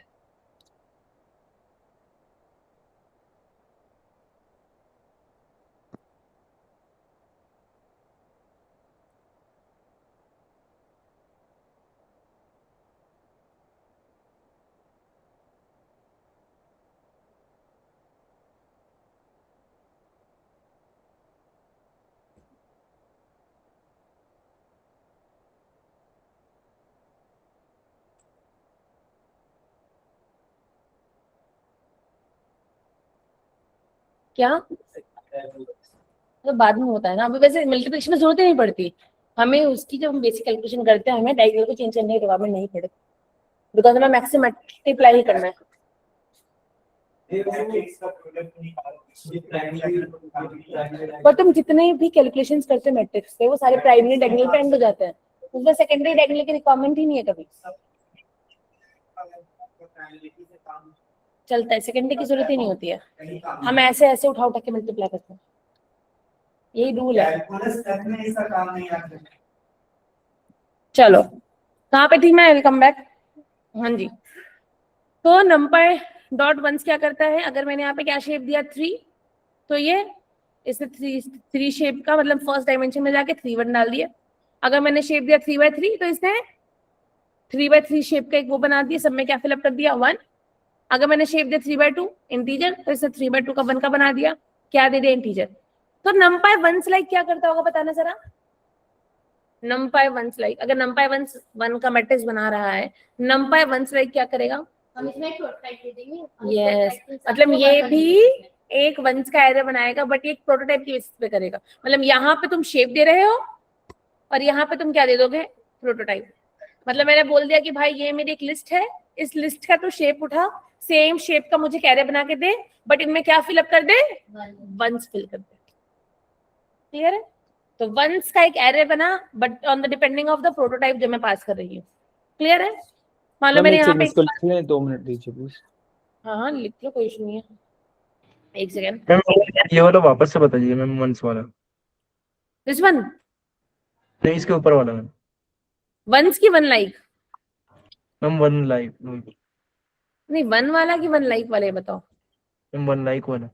क्या तो बाद में होता है ना, अभी वैसे मल्टीप्लिकेशन में जरूरत ही नहीं पड़ती हमें उसकी। जब हम बेसिक कैलकुलेशन करते हैं हमें डायगोनल को चेंज करने की रिक्वायरमेंट नहीं पड़ती। बिकॉज हमें मैक्सिमम मल्टीप्लाई ही करना है। पर तुम जितने भी कैलकुलेशंस करते हो मैट्रिक्स पे वो सारे प्राइमरी डायगोनल पे एंड हो जाते हैं, उसमें सेकेंडरी डायगोनल की रिक्वायरमेंट ही नहीं है कभी। चलता है, सेकेंडरी की जरूरत ही नहीं होती है, हम ऐसे ऐसे उठा उठा के मल्टीप्लाई करते हैं, यही रूल है। चलो कहाँ पे थी मैं, वेलकम बैक। हाँ जी, तो नंपाई डॉट वंस क्या करता है, अगर मैंने यहाँ पे क्या शेप दिया 3, तो ये इसने थ्री शेप का मतलब फर्स्ट डायमेंशन में जाके 3 1 डाल दिया। अगर मैंने शेप दिया 3 by 3 तो इसने 3 by 3 शेप का एक वो बना दिया, सब में क्या फिलअप कर दिया 1। अगर मैंने शेप दिया 3 by 2 इंटीजर तो इसने 3 by 2 का 1 का बना दिया, क्या दे दिया इंटीजर। तो नंपाई वंस लाइक क्या करता होगा बताना जरा। नंपाई वंस लाइक, अगर नंपाई वंस 1 का मैट्रिक्स बना रहा है, नंपाई वंस लाइक क्या करेगा, हम इसमें एक प्रोटोटाइप दे देंगे। यस, मतलब ये भी एक वंस का एरे बनाएगा, बट ये एक प्रोटोटाइप की बेसिस पे करेगा। मतलब यहाँ पे तुम शेप दे रहे हो और यहाँ पे तुम क्या दे दोगे, प्रोटोटाइप। मतलब मैंने बोल दिया कि भाई ये मेरी एक लिस्ट है, इस लिस्ट का तो शेप उठा, सेम शेप का मुझे कैरे बना के दे, बट इनमें क्या फिलअप कर दे, वंस फिल कर दे। क्लियर है। तो वंस का एक एरे बना, but on the depending of the prototype जो मैं पास कर रही हूँ। क्लियर है। मान लो मैंने यहाँ पे, इसको लिख लें, 2 मिनट दीजिए प्लीज। हाँ हाँ लिख लो, कोई इशू नहीं है, एक सेकेंड। मैम ये वाला वापस से बताइए मैम, वंस वाला दिस वन, नहीं, इसके ऊपर वाला मैम। वंस की 1 लाइक, मैम 1 लाइक, नहीं 1 वाला की 1 लाइक वाले बताओ। मैम 1 लाइक वाला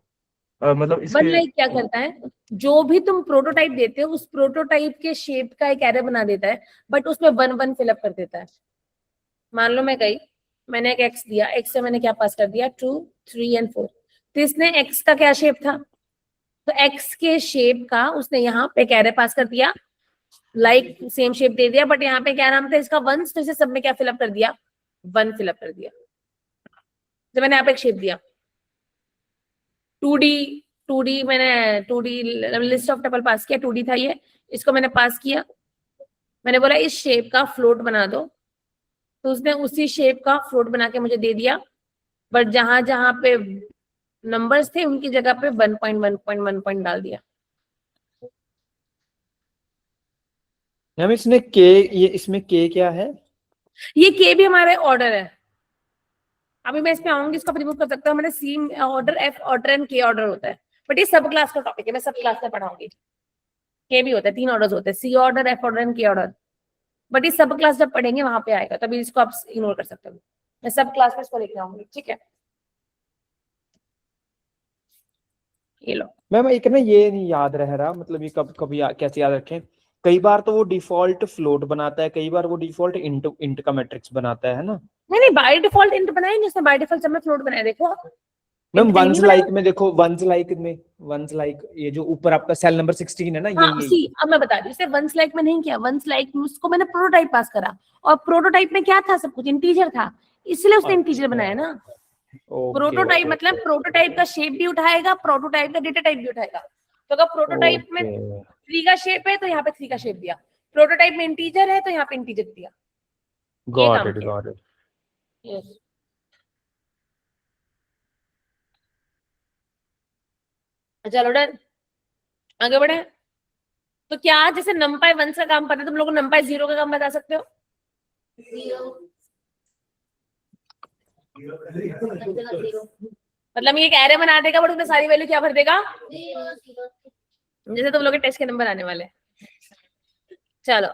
मतलब 1 इसके लाइक क्या करता है, जो भी तुम प्रोटोटाइप देते हो उस प्रोटोटाइप के शेप का एक एरे बना देता है, बट उसमें 1 1 फिलअप कर देता है। मान लो मैं गई, मैंने एक एक्स दिया, एक्स से मैंने क्या पास कर दिया 2 3 and 4, तो इसने एक्स का क्या शेप था, तो एक्स के शेप का उसने यहाँ पे एक एरे पास कर दिया, लाइक सेम शेप दे दिया, बट यहाँ पे क्या नाम था इसका वंस, तो इसे सब में क्या फिलअप कर दिया, 1 फिलअप कर दिया। जब मैंने यहाँ पे एक शेप दिया 2D मैंने 2D लिस्ट ऑफ टपल पास किया, 2D था ये, इसको मैंने पास किया, मैंने बोला इस शेप का फ्लोट बना दो, तो उसने उसी शेप का फ्लोट बना के मुझे दे दिया, बट जहां जहां पे नंबर्स थे उनकी जगह पे 1.1.1 डाल दिया। मैम इसने के, ये इसमें के क्या है, ये के भी हमारे ऑर्डर है, अभी मैं इसमें आऊंगी, इसको रिमूव कर सकता हूँ। मैंने सी ऑर्डर, एफ ऑर्डर एंड के ऑर्डर होता है, बट ये सब क्लास का टॉपिक है, मैं सब क्लास में पढ़ाऊंगी। के भी होता है, 3 ऑर्डर्स होते हैं, सी ऑर्डर, एफ ऑर्डर एंड के ऑर्डर, बट ये सब क्लास जब पढ़ेंगे वहां पे आएगा, तभी इसको आप इग्नोर कर सकते हो। मैं सब क्लास में इसको लेके आऊंगी, ठीक है। ये लो मैम एक ना ये नहीं याद रह रहा, मतलब ये कब कैसे याद रखें। कई बार तो वो डिफॉल्ट फ्लोट बनाता है, कई बार वो डिफॉल्ट इंट का मैट्रिक्स बनाता है ना। नहीं बाय डिफॉल्ट इंट बनाया नहीं उसने, बाय डिफॉल्ट सब में फ्लोट बनाया, देखो मैम int वंस नहीं बनाया। लाइक में देखो, वंस लाइक ये जो ऊपर आपका सेल नंबर 16 है ना, हाँ ये सी, अब मैं बता रही हूँ, वंस लाइक में नहीं किया, वंस लाइक में उसको मैंने प्रोटोटाइप पास करा, और प्रोटोटाइप में क्या था, सब कुछ इंटीजर था, इसलिए उसने इंटीजर बनाया ना। प्रोटोटाइप मतलब प्रोटोटाइप का शेप भी उठाएगा, प्रोटोटाइप का डेटा टाइप भी उठाएगा। तो अगर प्रोटोटाइप में 3 का शेप है तो यहाँ पे 3 का शेप दिया, प्रोटोटाइप में इंटीजर है तो यहाँ पे इंटीजर दिया। Got it. यस, चलो डन, आगे बढ़े। तो क्या जैसे नंपाई 1 का काम पता है, तुम लोग नंपाई 0 का काम बता सकते हो। 0 मतलब ये एक एरे बना देगा, बट उसमें सारी वैल्यू क्या भर देगा, जैसे तुम लोग के टेस्ट के नंबर आने वाले। चलो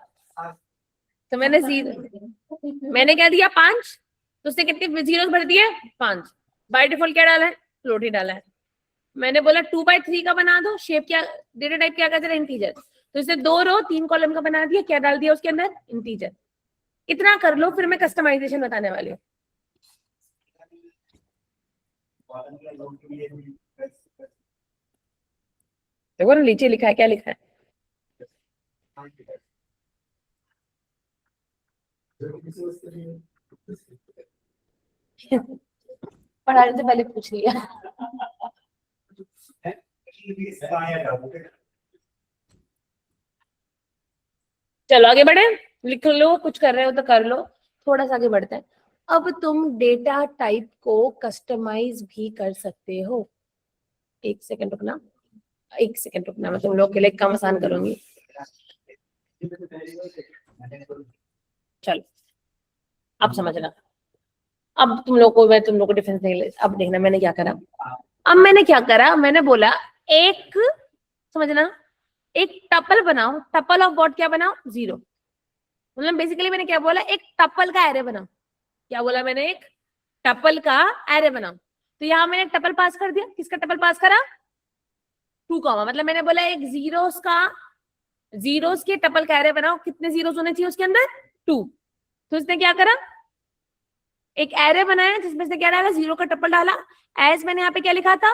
तो मैंने क्या दिया 5, तो उसने कितने जीरो भर दिए 5, बाय डिफॉल्ट क्या डाला है, फ्लोट ही डाला है। मैंने बोला 2 by 3 का बना दो, शेप क्या, डेटा टाइप क्या कहते हैं, इंटीजर, तो इसे 2 रो 3 कॉलम का बना दिया, क्या डाल दिया उसके अंदर, इंटीजर। इतना कर लो, फिर मैं कस्टमाइजेशन बताने वाली हूँ। देखो ना नीचे लिखा है, क्या लिखा है, पढ़ाने से पहले पूछ लिया। चलो आगे बढ़े, लिख लो, कुछ कर रहे हो तो कर लो, थोड़ा सा आगे बढ़ते हैं। अब तुम डेटा टाइप को कस्टमाइज भी कर सकते हो। एक सेकंड रुकना, मैं तुम लोग के लिए काम आसान करूंगी। चलो अब समझना, अब तुम लोग को डिफरेंस नहीं ले। अब देखना मैंने क्या करा। अब मैंने क्या करा, मैंने बोला एक, समझना, एक टपल बनाओ। टपल ऑफ व्हाट, क्या बनाओ? 0। मतलब बेसिकली मैंने क्या बोला, एक टपल का एरे बनाओ। क्या बोला मैंने? एक टपल का एरे बनाओ। तो यहाँ मैंने टपल पास कर दिया। किसका टपल पास करा? 2 कॉमा, मतलब मैंने बोला एक जीरोस के टपल का एरे बनाओ। कितने जीरोस होने चाहिए उसके अंदर? 2। तो इसने क्या करा, एक एरे बनाया जिसमें से क्या डाला? 0 का टपल डाला। एज मैंने यहाँ पे क्या लिखा था?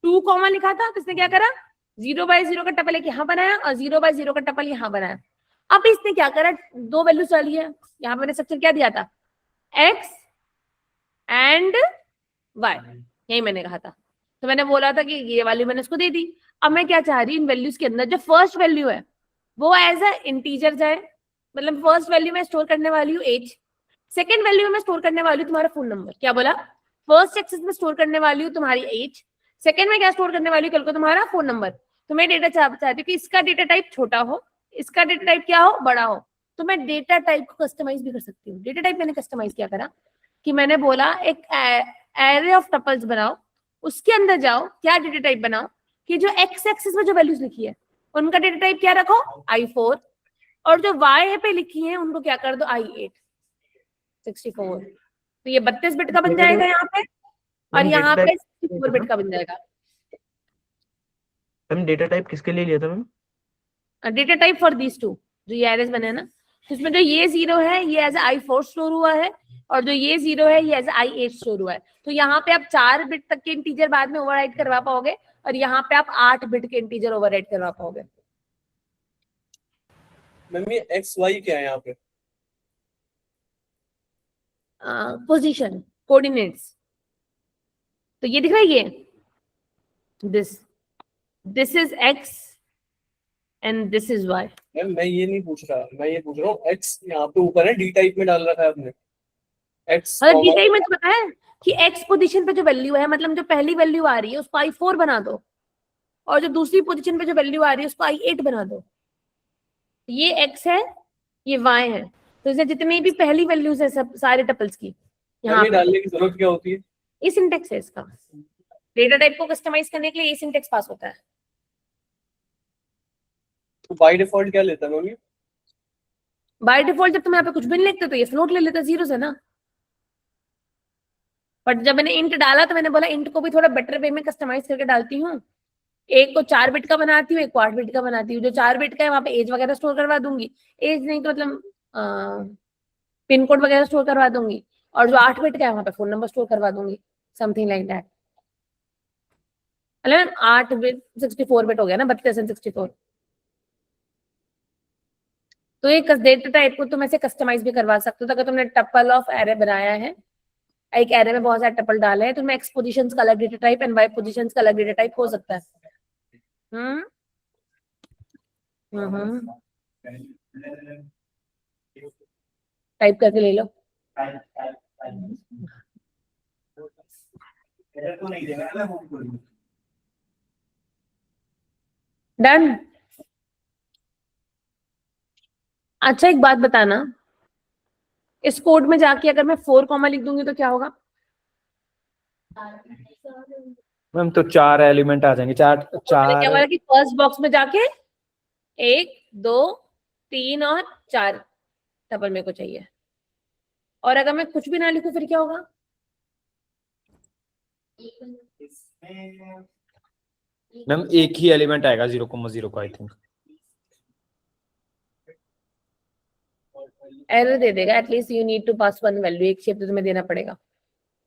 2 कॉमा लिखा था। तो इसने क्या करा, 0/0 का टपल एक यहाँ बनाया और 0/0 का टपल यहाँ बनाया। अब इसने क्या करा, 2 वैल्यूज डाली है। यहाँ पे मैंने स्ट्रक्चर क्या दिया था? x एंड y, यही मैंने कहा था। तो मैंने बोला था कि ये वाली मैंने इसको दे दी। अब मैं क्या चाह रही हूँ, इन वैल्यूज के अंदर जो फर्स्ट वैल्यू है वो एज अ इंटीजर जाए। मतलब फर्स्ट वैल्यू में स्टोर करने वाली हूँ एज, सेकेंड वैल्यू में स्टोर करने वाली हूँ तुम्हारा फोन नंबर। क्या बोला? फर्स्ट एक्सेस में स्टोर करने वाली हूँ तुम्हारी एज, सेकेंड में क्या स्टोर करने वाली हूँ कल को? तुम्हारा फोन नंबर। तो मैं डेटा चाहती हूँ कि इसका डेटा टाइप छोटा हो, इसका डेटा टाइप क्या हो? बड़ा हो। तो मैं डेटा टाइप को कस्टमाइज भी कर सकती हूँ। डेटा टाइप मैंने कस्टमाइज क्या करा कि मैंने बोला एक एरे ऑफ टपल्स बनाओ, उसके अंदर जाओ, क्या डेटा टाइप बनाओ कि जो एक्स एक्सिस में जो वैल्यूज लिखी है उनका डेटा टाइप क्या रखो? I4, और जो वाई पे लिखी है उनको क्या कर दो? I8 64। तो ये 32 बिट का बन जाएगा यहाँ पे, और यहाँ पे 64 बिट का बन जाएगा। मैम डेटा टाइप किसके लिए लिया था ma'am? Data type for these two, जो ये एरेज बने ना, इसमें जो ये 0 है ये एज I4 स्टोर हुआ है, और जो ये 0 है ये एज I8 स्टोर हुआ है। तो यहाँ पे आप 4 बिट तक के इंटीजर बाद में ओवरराइट करवा पाओगे, और यहाँ पे आप 8 बिट के इंटीजर ओवरराइट करवा पाओगे। मैम ये एक्स वाई क्या है यहाँ पे? Position, coordinates. तो ये दिख रहा है, ये this is x and this is y। Ma'am मैं ये नहीं पूछ रहा, मैं ये पूछ रहा हूँ एक्स यहाँ पे ऊपर है, डी टाइप में डाल रखा है आपने एक्स। और डिटेल में तो पता है कि x पोजीशन पे जो वैल्यू है, मतलब जो पहली वैल्यू आ रही है उसको I4 बना दो, और जो दूसरी पोजीशन पे जो वैल्यू आ रही है उसको I8 बना दो। ये x है, ये y है। तो इसे जितनी भी पहली वैल्यूज है सब सारे टपल्स की यहाँ ये डालने की जरूरत क्या होती है? ये सिंटेक्स है इसका। डेटा टाइप को कस्टमाइज करने के लिए ये सिंटेक्स पास होता है। तो बाय डिफॉल्ट क्या लेता है मैम ये? बाय डिफॉल्ट जब तुम यहाँ पे कुछ भी नहीं लिखते तो ये फ्लोट ले लेता, जीरो से ना। बट जब मैंने इंट डाला तो मैंने बोला इंट को भी थोड़ा बेटर वे में कस्टमाइज करके डालती हूँ। एक को 4 बिट का बनाती हूँ, एक को 8 बिट का बनाती हूँ। जो 4 बिट का है वहां पे एज वगैरह स्टोर करवा दूंगी, एज नहीं तो मतलब पिन कोड वगैरह स्टोर करवा दूंगी, और जो 8 बिट का है वहां पे फोन नंबर स्टोर करवा दूंगी, something like that. 8 bit 64 bit हो गया ना, 32 और 64। तो एक डेटा टाइप को तुम ऐसे कस्टमाइज भी करवा सकते हो। तो अगर तुमने टपल ऑफ एरे बनाया है, एक एरे में बहुत सारे टपल डाले हैं, तो मैं एक्स पोजीशंस का अलग data type and Y positions का अलग डेटा टाइप हो सकता है। टाइप करके ले लो। डन। अच्छा एक बात बताना, इस कोड में जाके अगर मैं 4 कॉमा लिख दूंगी तो क्या होगा? मैम तो 4 एलिमेंट आ जाएंगे, चार तो मैंने क्या बोला चार कि फर्स्ट बॉक्स में जाके 1 2 3 और 4 टपल मेरे को चाहिए, और अगर मैं कुछ भी ना लिखूं फिर क्या होगा? मैम एक ही एलिमेंट आएगा 0,0 का, आई थिंक। एरर दे देगा। At least you need to pass one value, एक शेप तो तुम्हें देना पड़ेगा।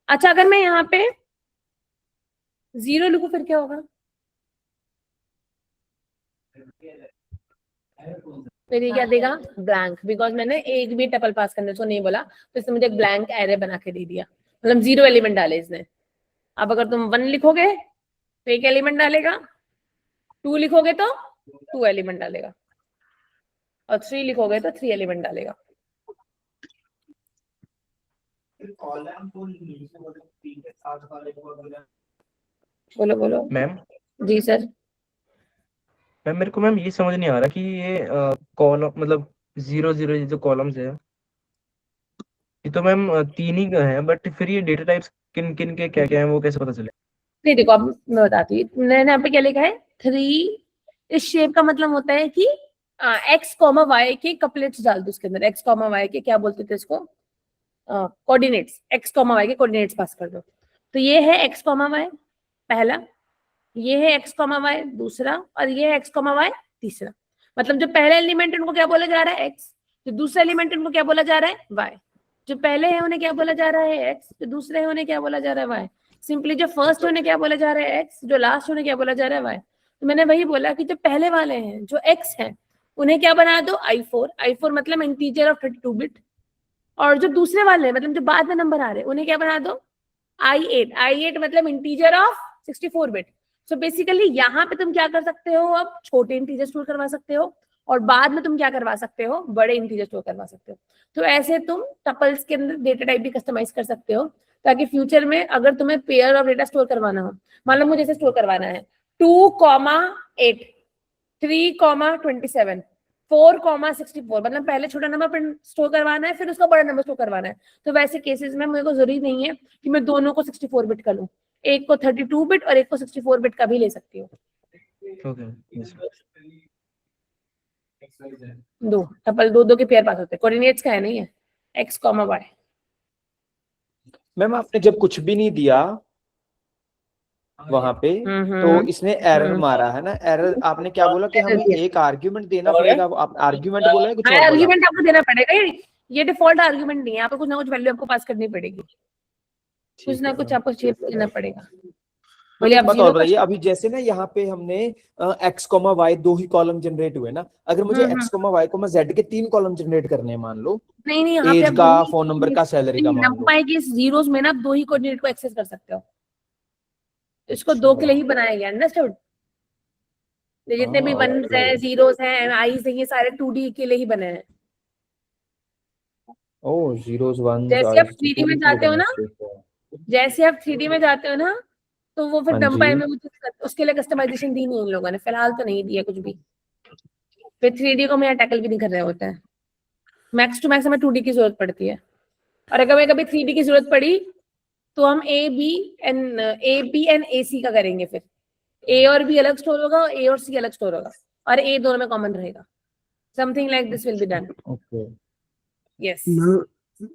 अच्छा अगर मैं यहाँ पे 0 लिखूं फिर क्या होगा? फिर ये क्या देगा? ब्लैंक, बिकॉज मैंने एक भी टपल पास करने को नहीं बोला, तो इसने मुझे एक ब्लैंक एरे बना के दे दिया, मतलब 0 एलिमेंट डाले इसने। अब अगर तुम 1 लिखोगे तो 1 एलिमेंट डालेगा, 2 लिखोगे तो 2 एलिमेंट डालेगा, और 3 लिखोगे तो 3 एलिमेंट डालेगा। बोलो बोलो। मैम जी सर। मैम मेरे को मैम ये समझ नहीं आ रहा कि ये कॉलम मतलब 0 0 ये जो कॉलम्स है ये तो मैम तीन ही है, बट फिर ये डेटा टाइप्स किन किन के क्या क्या है वो कैसे पता चले? नहीं देखो, अब मैं बताती हूँ, मैंने यहाँ पे क्या लिखा है 3। इस शेप का मतलब होता है कि एक्स कॉमा वाई के कपलेट्स डाल दो उसके अंदर। एक्स कॉमा वाई के क्या बोलते थे इसको, कोऑर्डिनेट्स। एक्स कॉमा वाई के कोऑर्डिनेट्स पास कर दो। तो ये है एक्स कॉमा वाई पहला, ये है एक्स कॉमा वाई दूसरा, और ये है एक्स कॉमा वाई तीसरा। मतलब जो पहला एलिमेंट उनको क्या बोला जा रहा है एक्स, जो दूसरा एलिमेंट उनको क्या बोला जा रहा है वाई। जो पहले है उन्हें क्या बोला जा रहा है एक्स, जो दूसरे है उन्हें क्या बोला जा रहा है वाई। सिंपली जो फर्स्ट उन्हें क्या बोला जा रहा है एक्स, जो लास्ट उन्हें क्या बोला जा रहा है वाई। तो मैंने वही बोला कि जो पहले वाले हैं जो एक्स हैं उन्हें क्या बना दो i4। i4 मतलब इंटीजर ऑफ 32 बिट। और जो दूसरे वाले हैं मतलब जो बाद में नंबर आ रहे हैं उन्हें क्या बना दो i8। i8 मतलब integer of 64 bit. So basically यहाँ पे तुम क्या कर सकते हो, अब छोटे इंटीजर स्टोर करवा सकते हो, और बाद में तुम क्या करवा सकते हो, बड़े इंटीजर स्टोर करवा सकते हो। तो ऐसे तुम टपल्स के अंदर डेटा टाइप भी कस्टमाइज कर सकते हो, ताकि फ्यूचर में अगर तुम्हें पेयर ऑफ डेटा स्टोर करवाना हो, मान लो मुझे जैसे स्टोर करवाना है 2,8, 3,27, 4,64, मतलब पहले छोटा नंबर पर स्टोर करवाना है फिर उसका बड़ा नंबर स्टोर करवाना है। तो वैसे केसेस में मेरे को जरूरी नहीं है कि मैं दोनों को 64 बिट का लूं, एक को 32 बिट और एक को 64 बिट का भी ले सकती हूँ। Okay yes. दो टपल दो के पेयर पास होते हैं, कोऑर्डिनेट्स का है नहीं है, एक्स कॉमा वाई। मैम आपने जब कुछ भी नहीं दिया वहां पे तो इसने एरर मारा है ना। एरर आपने क्या बोला कि हमें एक आर्ग्यूमेंट देना पड़ेगा, आप आर्ग्यूमेंट बोला है कुछ और बोला? आर्ग्यूमेंट आपको देना पड़ेगा, ये डिफॉल्ट आर्ग्यूमेंट नहीं है, आपको कुछ ना कुछ वैल्यू आपको पास करनी पड़ेगी, कुछ ना कुछ आपको शेप देना पड़ेगा। बोलिए आप बात जीरो और बताइए, अभी जैसे ना यहाँ पे हमने एक्स कॉमा वाई 2 ही कॉलम जनरेट हुए ना, अगर मुझे x comma y comma z के 3 कॉलम जनरेट करने हैं मान लो, नहीं यहाँ पे एज आप का, दोनों फोन नंबर का, सैलरी का मान लो, नंपाई के जीरोस में ना आप 2 ही कोऑर्डिनेट को एक्सेस कर सकते हो। इसको 2 के लिए ही बनाया गया, अंडरस्टूड। जितने भी वंस हैं, जीरोस हैं, आईज हैं, ये सारे 2D के लिए ही बने हैं। ओ जीरोस वंस जैसे आप 3D में जाते हो ना, हाँ जैसे आप 3D में जाते हो ना, तो वो फिर जी। नंपाई में उसके लिए कस्टमाइजेशन दी नहीं उन लोगों ने, फिलहाल तो नहीं दिया कुछ भी। फिर 3D को मैं टैकल भी नहीं कर रहे होते हैं, मैक्स टू मैक्स हमें 2D की जरूरत पड़ती है। और अगर हमें कभी 3D की जरूरत पड़ी तो हम ए बी एंड ए सी का करेंगे। फिर ए और बी अलग स्टोर होगा, ए और सी अलग स्टोर होगा, और ए दोनों में कॉमन रहेगा। Something like this will be done. Okay yes.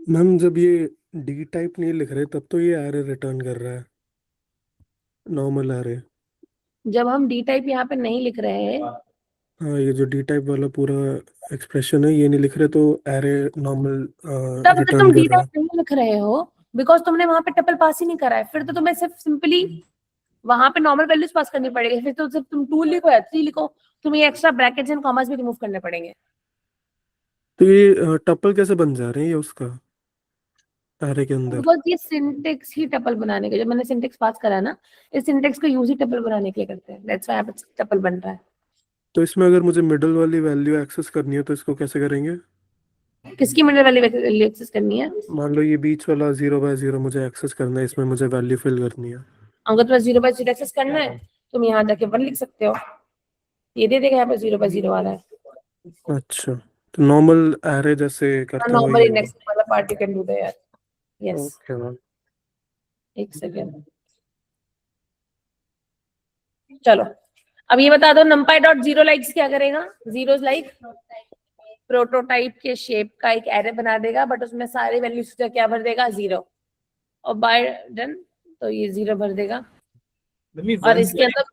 Ma'am जब ये डी टाइप नहीं लिख रहे तब तो ये एरर रिटर्न कर रहा है, नॉर्मल एरर। जब हम डी टाइप यहाँ पे नहीं लिख रहे हैं, हाँ ये जो डी टाइप वाला पूरा एक्सप्रेशन है ये नहीं लिख रहे तो एरर नॉर्मल तब जब रिटर्न तुम डी कर रहा है। टाइप नहीं लिख रहे हो बिकॉज तुमने वहां पे टपल पास ही नहीं करा है, फिर तो तुम्हें सिर्फ सिंपली वहां पे नॉर्मल वैल्यूज पास करनी पड़ेगी। फिर तो सिर्फ तुम 2 लिखो या 3 लिखो, तुम्हें एक्स्ट्रा ब्रैकेट्स एंड कॉमास भी रिमूव करने पड़ेंगे। तो ये टपल कैसे बन जा रहे हैं ये उसका एरे के अंदर? बिकॉज ये सिंटेक्स ही टपल बनाने के, जब मैंने सिंटेक्स पास करा ना, इस सिंटेक्स को यूज ही टपल बनाने के लिए करते हैं, दैट्स व्हाई टपल बन रहा है। तो इसमें अगर मुझे मिडल वाली वैल्यू एक्सेस करनी है तो इसको कैसे करेंगे? किसकी मिडल वाली वैल्यू एक्सेस करनी है? मान लो ये बीच वाला 0 बाय 0 मुझे एक्सेस करना है, इसमें मुझे वैल्यू फिल करनी है। अगर तुम्हें 0 बाय 0 एक्सेस करना है तुम यहाँ जाके 1 लिख सकते हो, ये दे देगा, यहाँ पे 0 बाय 0 वाला है। अच्छा तो नॉर्मल एरे जैसे करते हैं नॉर्मल वही इंडेक्स होगा। वाला part you can do that. Yes, okay ma'am. एक सेकेंड। चलो अब ये बता दो numpy डॉट जीरो लाइक्स क्या करेगा। जीरोस लाइक प्रोटोटाइप के शेप का एक एरे बना देगा, बट उसमें सारे वैल्यूज का क्या भर देगा 0, और बाय डन तो ये 0 भर देगा। और इसके अंदर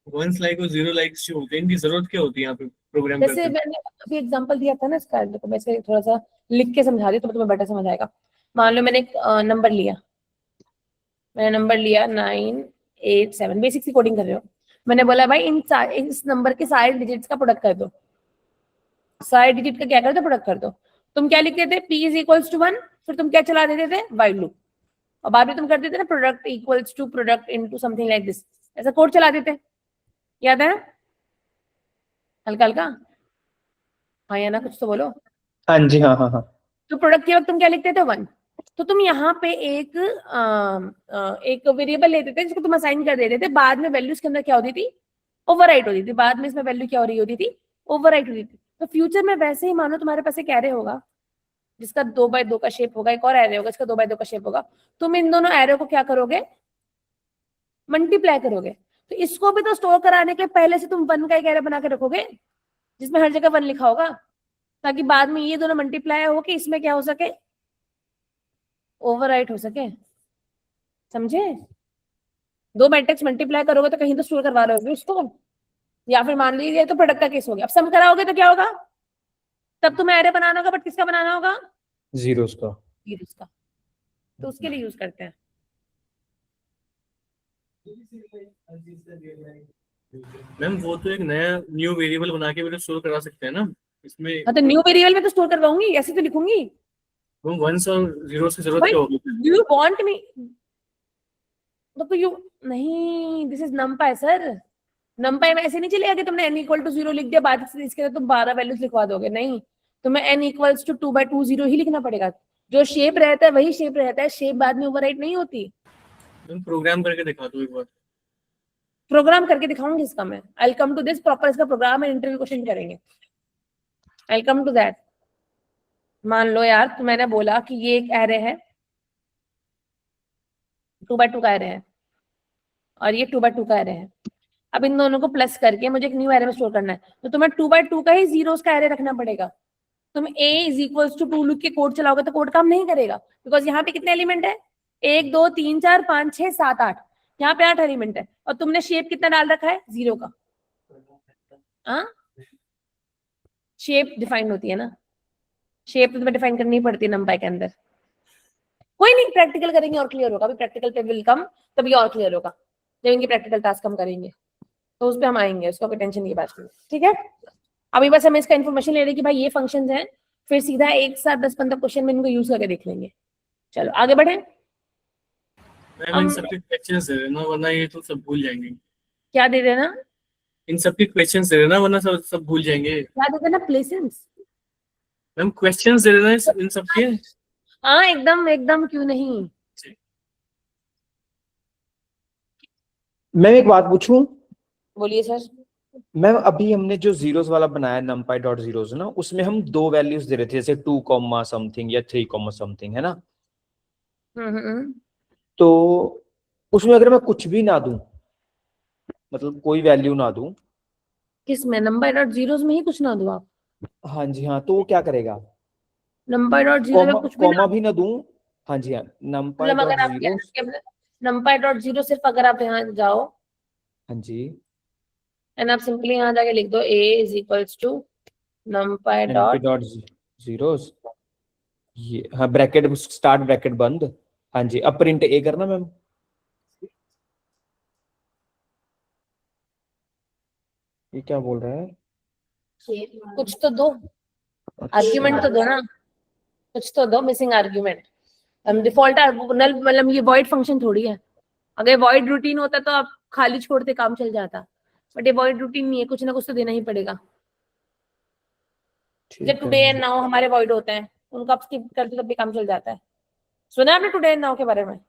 वंस लाइक और जीरो लाइक्स जो होते हैं इनकी जरूरत क्या होती है यहाँ पे प्रोग्राम जैसे करते मैंने अभी एग्जांपल दिया था ना इसका, देखो मैं इसे थोड़ा सा लिख के समझा रही हूँ तो तुम्हें बेटर समझ आएगा। मान लो मैंने एक नंबर लिया, 987, बेसिक सी कोडिंग कर रहे हो। मैंने बोला भाई इस नंबर के सारे डिजिट्स का प्रोडक्ट कर दो, सारे डिजिट का क्या कर दो, प्रोडक्ट कर दो। तुम क्या लिखते थे, p इज इक्वल्स टू 1, फिर तुम क्या चला देते थे, वाइल लूप, और बाद में तुम कर देते ना product equals to product into something like this, ऐसा कोड चला देते, याद है? हल्का हल्का, हाँ या ना, कुछ तो बोलो। हाँ जी, हाँ हाँ हाँ। तो प्रोडक्ट के वक्त तुम क्या लिखते थे 1, तो तुम यहाँ पे एक वेरिएबल लेते थे जिसको तुम असाइन कर देते थे, बाद में वैल्यूज के अंदर क्या होती थी, ओवरराइट होती थी, बाद में इसमें वैल्यू क्या हो रही होती थी, ओवरराइट होती थी। तो फ्यूचर में वैसे ही मानो तुम्हारे पास एक एरे होगा जिसका 2x2 का शेप होगा, एक और एरे होगा जिसका 2x2 का शेप होगा, तुम इन दोनों एरे को क्या करोगे, मल्टीप्लाई करोगे। तो इसको भी तो स्टोर कराने के लिए पहले से तुम 1 का एक एरे बना के रखोगे जिसमें हर जगह 1 लिखा होगा, ताकि बाद में ये दोनों मल्टीप्लाई हो कि इसमें क्या हो सके, ओवरराइट हो सके। समझे? 2 मैट्रिक्स मल्टीप्लाई करोगे तो कहीं तो स्टोर करवा रहे होगे उसको, या फिर मान लीजिए तो प्रोडक्ट का केस हो गया। अब सम कराओगे तो क्या होगा, तब तुम्हें एरे बनाना होगा, बट किसका बनाना होगा, जीरोस का। जीरोस का। तो उसके लिए यूज करते हैं। मैम वो तो एक नया न्यू वेरिएबल बना के भी स्टोर करा सकते हैं ना इसमें। हाँ तो न्यू वेरिएबल में तो स्टोर करवाऊंगी, ऐसे तो लिखूंगी। वो वंस और जीरोस की जरूरत क्या होगी? डू यू वांट मी, तो यू नहीं, this is numpy sir. numpy में ऐसे नहीं चलेगा कि तुमने n = 0 लिख दिया, बाद में इसके तुम 12 वैल्यूज लिखवा दोगे, नहीं, तुम्हें n = 2/2 0 ही लिखना पड़ेगा। जो शेप रहता है वही शेप रहता है, शेप बाद में ओवरराइट नहीं होती। मैम प्रोग्राम करके दिखा दो एक बार। प्रोग्राम करके दिखाऊंगी इसका मैं, I will come to this proper, इसका प्रोग्राम एंड इंटरव्यू क्वेश्चन करेंगे, I will come to that. मान लो यार तो मैंने बोला कि ये एक एरे है, 2x2 का एरे है, और ये 2x2 का एरे है। अब इन दोनों को प्लस करके मुझे एक न्यू एरे में स्टोर करना है, तो तुम्हें 2x2 का ही जीरोस का एरे रखना पड़ेगा। तुम a = 2 लिख के कोड चलाओगे तो कोड काम नहीं करेगा, बिकॉज यहाँ पे कितने एलिमेंट है, 1 2 3 4 5 6 7 8, यहाँ पे 8 एलिमेंट है, और तुमने शेप कितना डाल रखा है, 0 का। हाँ, शेप डिफाइन होती है ना, शेप तो तुम्हें डिफाइन करनी पड़ती है numpy के अंदर। कोई नहीं, प्रैक्टिकल करेंगे और क्लियर होगा, अभी प्रैक्टिकल पे विल कम, तभी और क्लियर होगा जब इनकी प्रैक्टिकल टास्क हम करेंगे, तो उस पर हम आएंगे, उसका कोई टेंशन की बात नहीं, ठीक है। अभी बस हमें इसका इन्फॉर्मेशन ले रहे कि भाई ये फंक्शंस हैं, फिर सीधा एक साथ 10-15 क्वेश्चन में इनको यूज करके देख लेंगे। चलो आगे बढ़े। मैम इन सबके क्वेश्चंस दे देना वरना ये तो सब भूल जाएंगे। क्या दे देना, इन सबके क्वेश्चंस दे देना वरना सब भूल जाएंगे। क्या दे देना, प्लेसेस। मैम क्वेश्चंस दे देना इन सबके। हाँ एकदम एकदम, क्यों नहीं। मैं एक बात पूछूं, बोलिए सर। मैम अभी हमने जो जीरोस वाला बनाया numpy.zeros ना, उसमें हम 2 वैल्यूज दे रहे थे, जैसे 2, समथिंग या 3, समथिंग, है ना। तो उसमें अगर मैं कुछ भी ना दूं, मतलब कोई वैल्यू ना दूं, किस में, numpy.zeros में ही कुछ ना दो आप, हाँ जी हाँ, तो वो क्या करेगा, numpy.zero में कुछ भी कॉमा ना, भी ना दूं, हाँ जी हाँ, मतलब अगर आप numpy.zeros, numpy.0 सिर्फ अगर आप यहाँ जाओ हाँ जी, एंड आप सिंपली यहाँ जाके लिख दो a = numpy.zeros, ये हाँ, ब्रैकेट स्टार्ट, ब्रैकेट बंद, हाँ जी, अब प्रिंट ए करना मैम। ये क्या बोल रहा है, कुछ तो दो, आर्ग्यूमेंट तो दो ना, कुछ तो दो, मिसिंग आर्ग्यूमेंट। हम डिफॉल्ट नल, मतलब ये वॉइड फंक्शन थोड़ी है। अगर वॉइड रूटीन होता तो आप खाली छोड़ते काम चल जाता, बट ये वॉइड रूटीन नहीं है, कुछ ना कुछ तो देना ही पड़ेगा। जब टुडे एंड नाउ हमारे वॉइड होते हैं, उनको आप स्किप करते तब भी काम चल जाता है। सुना है आपने टुडे एंड नाउ के बारे में?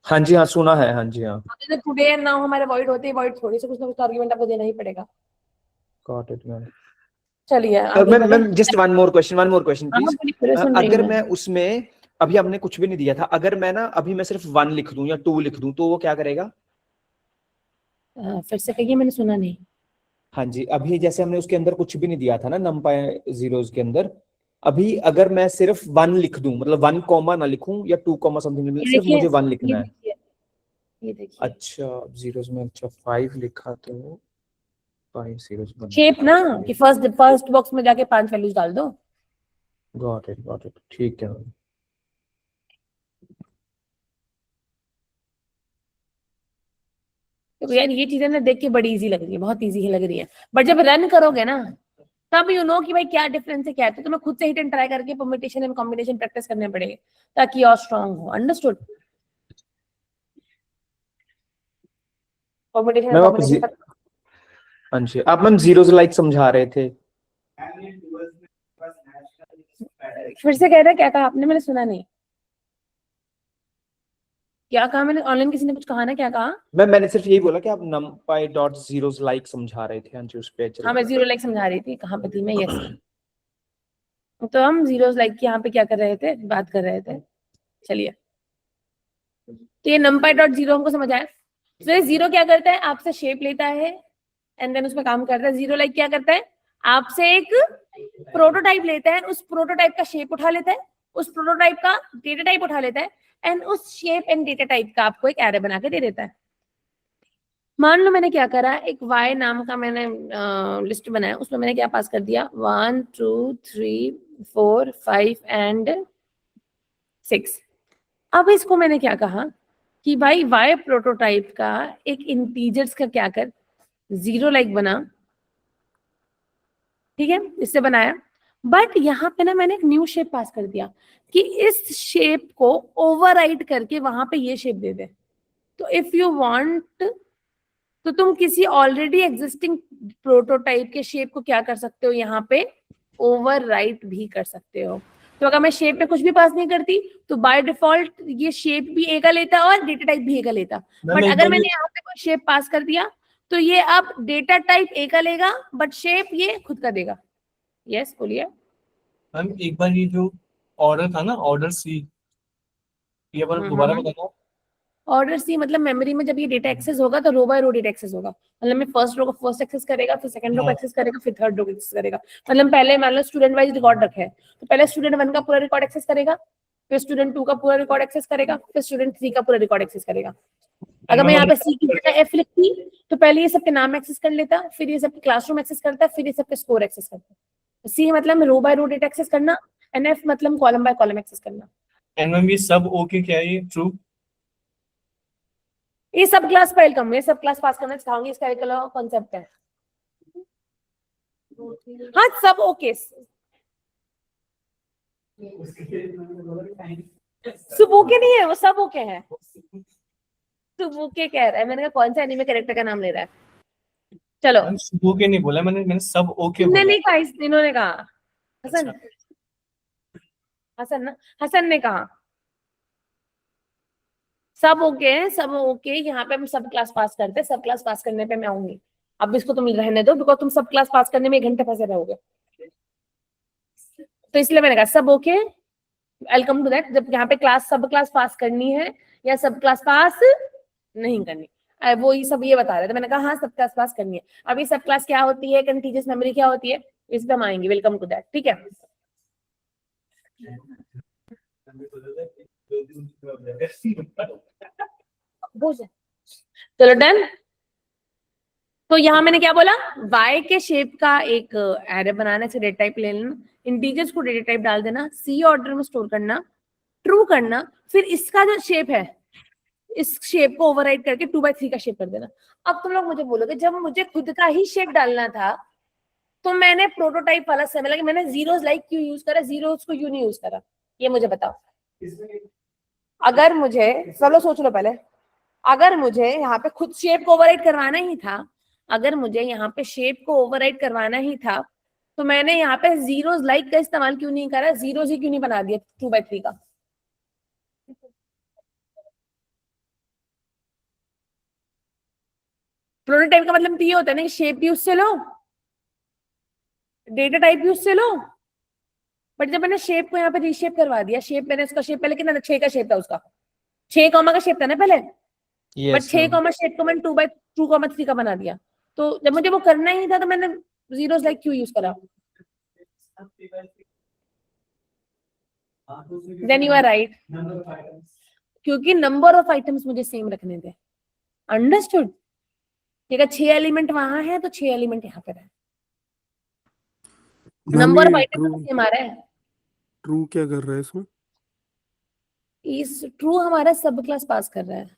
हाँ जी हाँ, सुना है, हाँ जी हाँ। टुडे एंड नाउ हमारे वॉइड होते हैं, वॉइड थोड़ी से कुछ ना कुछ आर्गुमेंट आपको देना ही पड़ेगा। Got it ma'am. चलिए ma'am just one more question please. अगर मैं उसमें अभी हमने कुछ भी नहीं दिया था, अगर मैं ना अभी मैं सिर्फ 1 लिख दूं या 2 लिख दूं, तो वो क्या करेगा? फिर से कहिए, मैंने सुना नहीं। हाँ जी, अभी जैसे हमने उसके अंदर कुछ भी नहीं दिया था ना, numpy zeros के अंदर, अभी अगर मैं सिर्फ 1 लिख दूं, मतलब 1 कॉमा ना लिखूं या 2, समथिंग, सिर्फ मुझे 1 लिखना है। ये देखिए, अच्छा जीरोस में, अच्छा 5 लिखा तो 5 zeros बन, शेप ना कि फर्स्ट बॉक्स में जाके 5 वैल्यूज डाल दो। गॉट इट, ठीक है। तो यार ये चीजें ना देख के बड़ी इजी लग रही है, बहुत इजी ही लग रही है, बट जब रन करोगे ना तब यू नो कि भाई क्या डिफरेंस है, क्या है। तो तुम्हें खुद से हिट एंड ट्राई करके परम्यूटेशन एंड कॉम्बिनेशन प्रैक्टिस करने पड़ेंगे ताकि और स्ट्रांग हो। अंडरस्टूड? परम्यूटेशन एंड कॉम्बिनेशन, हाँ जी, आप मैम जीरोस लाइक समझा रहे थे। फिर से कह रहे हैं, क्या कहा आपने, मैंने सुना नहीं। क्या कहा मैंने? ऑनलाइन किसी ने कुछ कहा ना? क्या कहा? मैंने सिर्फ यही बोला कि आप numpy डॉट zeros like समझा रहे थे अंशु उस पे हाँ मैं जीरो लाइक समझा रही थी, कहाँ पे थी मैं? यस, तो हम जीरो लाइक यहाँ पे क्या कर रहे थे, बात कर रहे थे। चलिए, तो ये numpy डॉट जीरो हमको समझ आया। तो ये जीरो क्या करता है, आपसे शेप लेता है एंड देन उसमें काम करता है। जीरो लाइक क्या करता है, आपसे एक प्रोटोटाइप लेता है, उस प्रोटोटाइप का शेप उठा लेता है, उस प्रोटोटाइप का डेटा टाइप उठा लेता है एंड उस शेप एंड डेटा टाइप का आपको एक एरे बना के दे देता है। मान लो मैंने क्या करा, एक y नाम का मैंने लिस्ट बनाया, उसमें मैंने क्या पास कर दिया, 1 2 3 4 5 एंड 6। अब इसको मैंने क्या कहा कि भाई y प्रोटोटाइप का एक इंटीजर्स का क्या कर, जीरो लाइक बना, ठीक है, इससे बनाया। बट यहाँ पे ना मैंने एक न्यू शेप पास कर दिया कि इस शेप को ओवरराइड करके वहां पे ये शेप दे दे। तो इफ यू वांट, तो तुम किसी ऑलरेडी एग्जिस्टिंग प्रोटोटाइप के शेप को क्या कर सकते हो, यहाँ पे ओवरराइट भी कर सकते हो। तो अगर मैं शेप में कुछ भी पास नहीं करती तो बाय डिफॉल्ट ये शेप भी ए का लेता और डेटा टाइप भी ए का लेता। बट अगर मैंने यहाँ पे कोई शेप पास कर दिया तो ये अब डेटा टाइप ए का लेगा बट शेप ये खुद का देगा। यस बोलिए। मैम एक बार ये जो ऑर्डर था ना, ऑर्डर सी, ये बार दोबारा बताना। ऑर्डर सी मतलब मेमोरी में जब ये डेटा एक्सेस होगा तो रो बाय रो डेटा एक्सेस होगा। मतलब मैं फर्स्ट रो को फर्स्ट एक्सेस करेगा, फिर सेकंड रो को एक्सेस करेगा, फिर थर्ड रो को एक्सेस करेगा। मतलब पहले मान लो स्टूडेंट वाइज रिकॉर्ड रखे है तो पहले स्टूडेंट 1 का पूरा रिकॉर्ड एक्सेस करेगा, फिर स्टूडेंट 2 का पूरा रिकॉर्ड एक्सेस करेगा, फिर स्टूडेंट 3 का पूरा रिकॉर्ड एक्सेस करेगा। अगर मैं यहाँ पे सी की जगह एफ लिखती तो पहले ये सबके नाम एक्सेस कर लेता, फिर ये सबके क्लासरूम एक्सेस करता, फिर ये सबके स्कोर एक्सेस करता। सी मतलब रो बाय रो डेटा एक्सेस करना एंड एफ मतलब कॉलम बाय कॉलम एक्सेस करना। एंड मैम ये सब ओके क्या है, ये ट्रू? ये सब क्लास फाइल कम, ये सब क्लास पास करना चाहूंगी, इसका एक अलग कॉन्सेप्ट है। हाँ सब ओके, सब ओके नहीं है, वो सब ओके है। सब ओके कह रहा है, मैंने कहा कौन सा एनिमे कैरेक्टर का नाम ले रहा है। चलो, मैम सब ओके नहीं बोला मैंने सब ओके तुमने बोला। नहीं कहा, इन्होंने कहा, हसन, हसन ना, हसन ने कहा सब ओके है, सब ओके। यहाँ पे हम सब क्लास पास करते हैं, सब क्लास पास करने पे मैं आऊंगी। अब इसको तुम रहने दो बिकॉज तुम सब क्लास पास करने में 1 घंटे फंसे रहोगे, तो इसलिए मैंने कहा सब ओके, वेलकम टू दैट। जब यहाँ पे क्लास सब क्लास पास करनी है या सब क्लास पास नहीं करनी, वो ये सब ये बता रहे थे। मैंने कहा हाँ सब क्लास पास करनी है। अभी सब क्लास क्या होती है, कंटीन्यूअस मेमोरी क्या होती है, इस पे हम आएंगे। वेलकम टू दैट, ठीक है। चलो डन। तो यहाँ मैंने क्या बोला, y के शेप का एक एरे बनाना, से डेटा टाइप ले लेना, इंटीजर्स को डेटा टाइप डाल देना, सी ऑर्डर में स्टोर करना, ट्रू करना, फिर इसका जो शेप है इस शेप को ओवरराइड करके 2/3 का शेप कर देना। अब तुम लोग मुझे बोलोगे जब मुझे खुद का ही शेप डालना था तो मैंने प्रोटोटाइप वाला समय लगा, मैंने जीरोस लाइक क्यों यूज करा, जीरोस को क्यों नहीं यूज करा, ये मुझे बताओ। अगर मुझे, चलो सोच लो पहले, अगर मुझे यहाँ पे खुद शेप को ओवरराइड करवाना ही था, अगर मुझे यहाँ पे शेप को ओवरराइड करवाना ही था तो मैंने यहाँ पे जीरोस लाइक का इस्तेमाल क्यों नहीं करा, जीरोस ही क्यों नहीं बना दिया 2/3 का। प्रोटोटाइप का मतलब ये होता है ना कि शेप भी उससे लो, डेटा टाइप भी उससे लो। बट जब मैंने शेप को यहाँ पे रीशेप करवा दिया, शेप मैंने उसका शेप पहले कितना था, 6 का शेप था उसका, 6 कॉमा का शेप था ना पहले, बट 6 कॉमा शेप को मैंने 2/2,3 का बना दिया। तो जब मुझे वो करना ही था तो मैंने जीरोस लाइक क्यों यूज करा। देन यू आर राइट, क्योंकि नंबर ऑफ आइटम्स मुझे सेम रखने थे। अंडरस्टूड। अगर 6 एलिमेंट वहां है तो 6 एलिमेंट यहाँ पे रहे, नंबर ऑफ आइटम्स सेम आ रहा है। ट्रू क्या कर रहा है इसमें? इस ट्रू हमारा सब क्लास पास कर रहा है।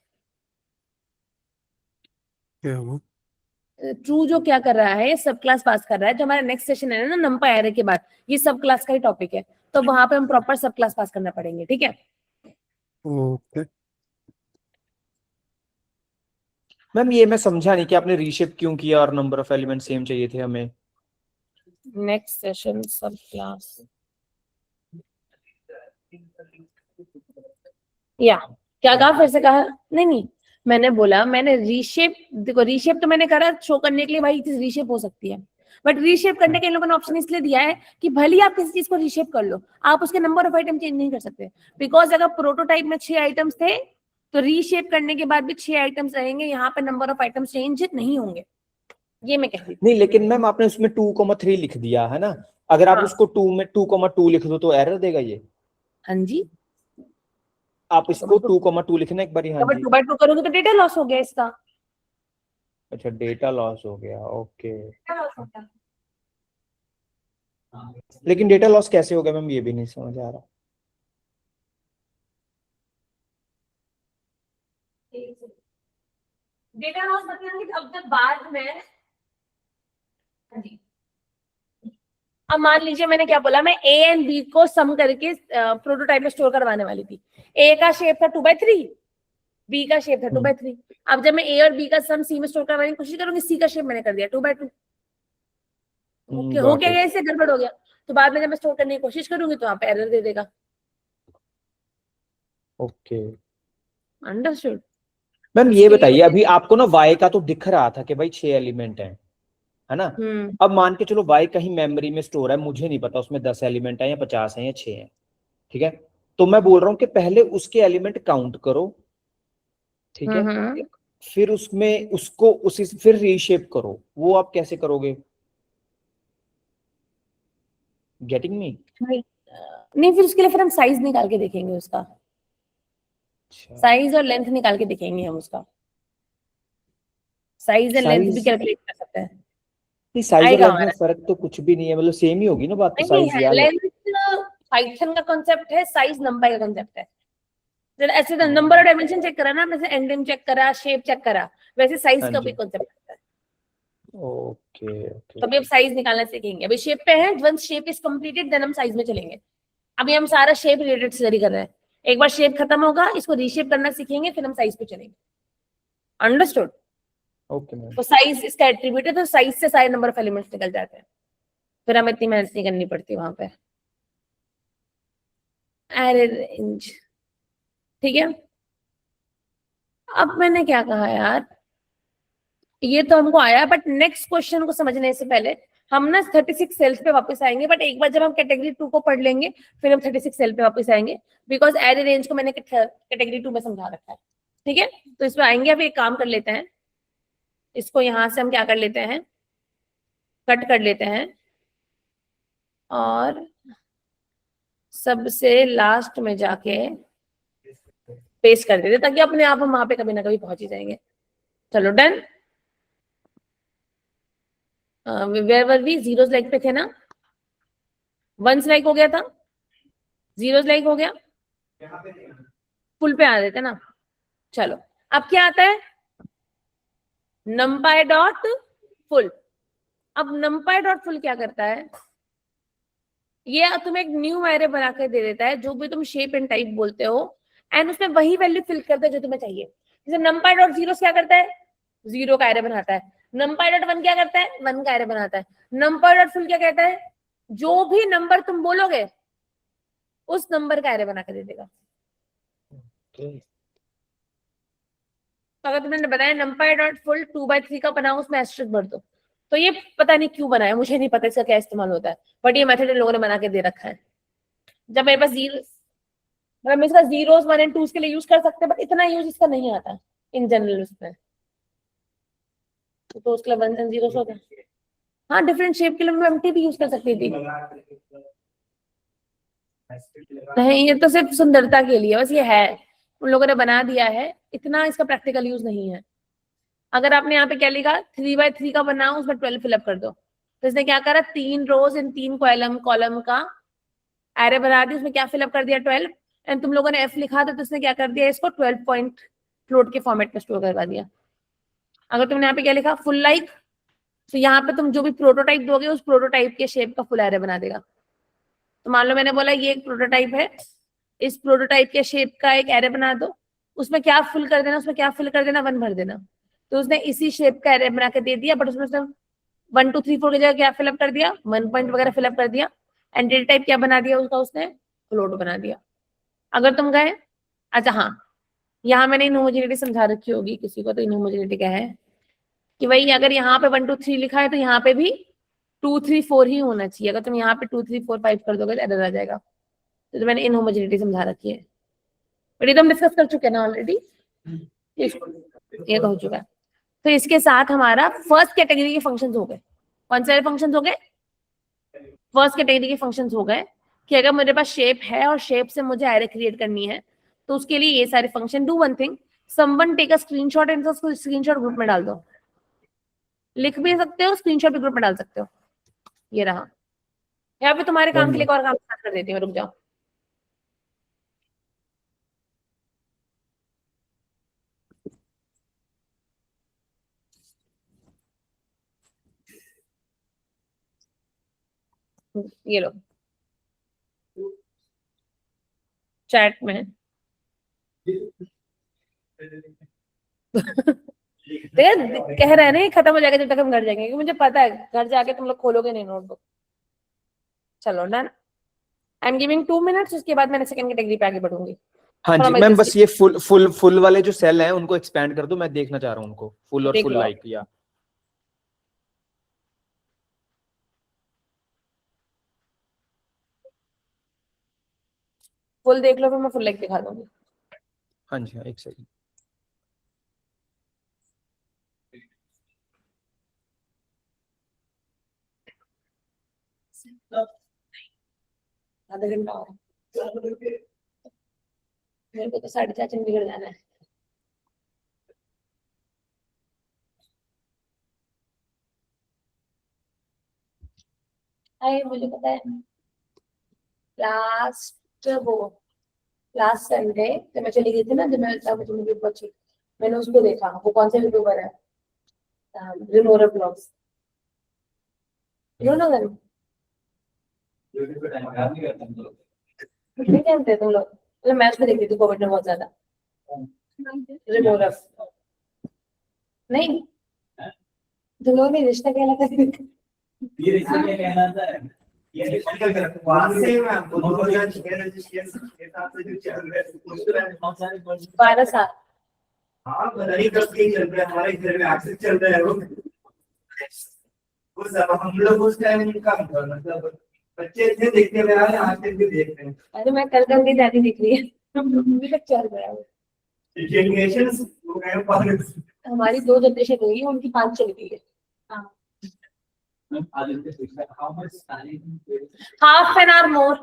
क्या हुआ? ट्रू जो क्या कर रहा है, सब क्लास पास कर रहा है। जो हमारा नेक्स्ट सेशन है ना नंपा एरे के बाद, ये सब क्लास का ही टॉपिक है, तो वहां पे हम प्रॉपर सब क्लास पास करना पड़ेंगे, ठीक है। ओके। मैम ये मैं समझा नहीं कि आपने रीशेप क्यों किया और नंबर ऑफ एलिमेंट सेम चाहिए थे हमें। नेक्स्ट सेशन सब क्लास, या क्या कहा, फिर से कहा? नहीं, मैंने बोला, मैंने रीशेप, देखो रीशेप तो मैंने करा शो करने के लिए भाई चीज रीशेप हो सकती है, बट रीशेप करने के इन लोगों ने ऑप्शन इसलिए दिया है कि भले ही आप किसी चीज को रीशेप कर लो, आप उसके नंबर ऑफ आइटम चेंज नहीं कर सकते, बिकॉज अगर प्रोटोटाइप में 6 आइटम्स थे तो रीशेप करने के बाद भी 6 आइटम्स रहेंगे, यहाँ पे नंबर ऑफ आइटम्स चेंज नहीं होंगे, ये मैं कह रही थी। नहीं, लेकिन मैम आपने उसमें 2,3 लिख दिया है ना, अगर आप हाँ। उसको 2 में 2,2 लिख दो तो एरर देगा ये? हाँ जी, आप इसको 2,2 लिखना एक बार। हाँ अगर जी। 2 by 2 करोगे तो डेटा लॉस हो गया इसका। अच्छा, डेटा लॉस हो गया, ओके। लेकिन डेटा लॉस कैसे हो गया मैम, ये भी नहीं समझ आ रहा। डेटा लॉस मतलब कि अब जब बाद में, हाँ जी, अब मान लीजिए मैंने क्या बोला, मैं ए एंड बी को सम करके प्रोटोटाइप में स्टोर करवाने वाली थी। ए का शेप था 2/3, बी का शेप था 2/3। अब जब मैं ए और बी का सम सी में स्टोर करवाने की कोशिश करूंगी, सी का शेप मैंने कर दिया 2/2। हो क्या गया, इससे गड़बड़ हो गया, तो बाद में जब मैं स्टोर करने की कोशिश करूंगी तो वहां पे एरर दे देगा। Okay understood. मैम, ये बताइए, अभी आपको ना y का तो दिख रहा था कि भाई 6 एलिमेंट है ना? अब मान के चलो y कहीं मेमोरी में स्टोर है, मुझे नहीं पता उसमें 10 एलिमेंट है या 50 है या 6 है, ठीक है? तो मैं बोल रहा हूँ कि पहले उसके एलिमेंट काउंट करो, ठीक है? फिर उसमें उसको उसी फिर रीशेप करो। वो आप कैसे करोगे? Getting me? नहीं, फिर उसके लिए फिर हम साइज निकाल के देखेंगे उसका, साइज और लेंथ निकाल के देखेंगे हम उसका, साइज एंड लेंथ भी कैलकुलेट कर सकते हैं। नहीं, साइज और आएगा लेंथ में हमारा। फर्क तो कुछ भी नहीं है, मतलब सेम ही होगी ना बात, तो नहीं साइज है, याद है। लेंथ पाइथन का कॉन्सेप्ट है, साइज नंबर का कॉन्सेप्ट है। जब ऐसे तो नंबर और डायमेंशन चेक करा ना, जैसे एंडिंग चेक करा, शेप चेक करा, वैसे साइज हाँ का जी। भी कॉन्सेप्ट है। ओके तो अभी अब साइज निकालना सीखेंगे। अभी शेप पे है, once shape is completed then हम साइज में चलेंगे। अभी हम सारा शेप रिलेटेड स्टडी कर रहे हैं, एक बार शेप खत्म होगा, इसको रीशेप करना सीखेंगे, फिर हम साइज पे चलेंगे। अंडरस्टूड? Okay ma'am. तो साइज इसका एट्रीब्यूट है, तो साइज से सारे नंबर ऑफ एलिमेंट्स निकल जाते हैं, फिर हमें इतनी मेहनत नहीं करनी पड़ती वहां पे। एरे रेंज, ठीक है। अब मैंने क्या कहा यार, ये तो हमको आया, बट नेक्स्ट क्वेश्चन को समझने से पहले हम ना 36 सेल्स पे वापस आएंगे, बट एक बार जब हम कैटेगरी 2 को पढ़ लेंगे फिर हम 36 सेल पे वापस आएंगे, बिकॉज एरे रेंज को मैंने कैटेगरी 2 में समझा रखा है, ठीक है। तो इसमें आएंगे। अभी एक काम कर लेते हैं, इसको यहां से हम क्या कर लेते हैं, कट कर लेते हैं और सबसे लास्ट में जाके पेस्ट कर देते, ताकि अपने आप हम वहां पे कभी ना कभी पहुंच ही जाएंगे। चलो done. Where were we, zeros like पे थे ना, वंस लाइक हो गया था, जीरोस लाइक हो गया, फुल पे आ देते ना। चलो अब क्या आता है, numpy डॉट फुल। अब numpy डॉट फुल क्या करता है, ये तुम्हें एक न्यू एरे बना के दे देता है, जो भी तुम शेप एंड टाइप बोलते हो, एंड उसमें वही वैल्यू फिल करता है जो तुम्हें चाहिए। जैसे numpy डॉट जीरो क्या करता है, 0 का एरे बनाता है। numpy डॉट 1 क्या करता है, 1 का एरे बनाता है। numpy डॉट फुल क्या कहता है, जो भी नंबर तुम बोलोगे उस नंबर का एरे बना के दे देगा। तो अगर तुमने बताया numpy डॉट फुल 2/3 का बनाओ, उसमें एस्टेरिस्क भर दो, तो ये पता नहीं क्यों बनाया, मुझे नहीं पता इसका क्या इस्तेमाल होता है, बट ये मेथड इन लोगों ने बना के दे रखा है। जब मेरे पास जीरो, मतलब मैं इसका जीरोस 1 एंड 2 के लिए यूज कर सकते हैं, बट इतना यूज इसका नहीं आता इन जनरल उसमें, तो उसके लिए 1 एंड 0 हो गया। हाँ, डिफरेंट शेप के लिए मैं एम्प्टी भी यूज कर सकती थी। नहीं, ये तो सिर्फ सुंदरता के लिए बस, ये है उन लोगों ने बना दिया है, इतना इसका प्रैक्टिकल यूज नहीं है। अगर आपने यहाँ पे क्या लिखा, 3/3 का बनाओ, उसमें 12 फिलअप कर दो, तो इसने क्या करा, 3 रोज इन 3 कॉलम का एरे बना दी, उसमें क्या फिलअप कर दिया, 12। एंड तुम लोगों ने एफ लिखा था, तो इसने क्या कर दिया, इसको 12 पॉइंट फ्लोट के फॉर्मेट में स्टोर करवा दिया। अगर तुमने यहाँ पे क्या लिखा, फुल लाइक, तो यहाँ पे तुम जो भी प्रोटोटाइप दोगे उस प्रोटोटाइप के शेप का फुल एरे बना देगा। तो मान लो मैंने बोला ये एक प्रोटोटाइप है, इस प्रोटोटाइप के शेप का एक एरे बना दो, उसमें क्या फिल कर देना, उसमें क्या फिल कर देना, 1 भर देना। तो उसने इसी शेप का एरे बना के दे दिया, बट उसमें 1 2 3 4 की जगह क्या फिलअप कर दिया, 1 पॉइंट वगैरह फिलअप कर दिया। एंड डेटा टाइप क्या बना दिया उसका, उसने फ्लोट बना दिया। अगर तुम गए, अच्छा हाँ, यहाँ मैंने इनहोमोजेनिटी समझा रखी होगी किसी को, तो इनहोमोजेनिटी क्या है कि भाई अगर यहाँ पे 1 2 3 लिखा है तो यहाँ पे भी 2 3 4 ही होना चाहिए। अगर तुम यहाँ पे 2 3 4 5 कर दोगे तो एरर आ जाएगा। तो मैंने इनहोमोजेनिटी समझा रखी है, बट ये तो हम डिस्कस कर चुके हैं ना ऑलरेडी, ये तो हो चुका है। तो इसके साथ हमारा फर्स्ट कैटेगरी के फंक्शंस हो गए। कौन से फंक्शंस हो गए? फर्स्ट कैटेगरी के फंक्शंस हो गए कि अगर मेरे पास शेप है और शेप से मुझे एरे क्रिएट करनी है तो उसके लिए ये सारे function. Do one thing, someone take a screenshot and उसको स्क्रीनशॉट ग्रुप में डाल दो। लिख भी सकते हो, स्क्रीनशॉट भी ग्रुप में डाल सकते हो। ये रहा। यहाँ पे तुम्हारे काम के लिए एक और काम स्टार्ट कर देती हूँ, रुक जाओ। ये लो चैट में कह रहे हैं ना ये खत्म हो जाएगा जब तक हम घर जाएंगे, क्योंकि मुझे पता है घर जाके तुम लोग खोलोगे नहीं नोटबुक। चलो done, I am giving 2 minutes, उसके बाद मैंने सेकंड कैटेगरी पे आगे बढ़ूंगी। हाँ जी मैम, बस ये फुल वाले जो सेल हैं उनको एक्सपेंड कर दो, मैं देखना चाह रहा हूँ उनको फुल और देख फुल लो। लाइक या फुल देख लो, फिर मैं फुल लाइक दिखा दूंगी। हाँ जी हाँ, एक सेकंड। आधा घंटा और मेरे को तो 4:30 चंडीगढ़ जाना है। अरे मुझे पता है, लास्ट संडे जब मैं चली गई थी ना, जब मैं मुझे बची, मैंने उसको देखा। वो कौन सा यूट्यूबर है, रिमोरा ब्लॉग्स, यू नो देम? नहीं जानते तुम लोग? मतलब मैं उसको देखती थी कोविड में बहुत ज्यादा। रिमोरा नहीं, तुम लोग ने रिश्ता क्या लगा? ये रिश्ते क्या कहलाता है? ये वहां से मैं 2006 रजिस्ट्रेशन के साथ से जो चल रहा है उसमें बहुत सारे 12 साल। हाँ पता नहीं कब से चल रहा है, हमारे घर में एक्सेस चल रहा है वो सब हम लोग उस टाइम उनका मतलब बच्चे थे देखते हुए आए, आज तक भी देख रहे हैं। अरे मैं कल की दादी दिख रही है, अभी तक चल रहा है। जनरेशन हो गए पागल। हमारी 2 जनरेशन हुई है, उनकी 5 चल गई है। How much time? Half an hour more.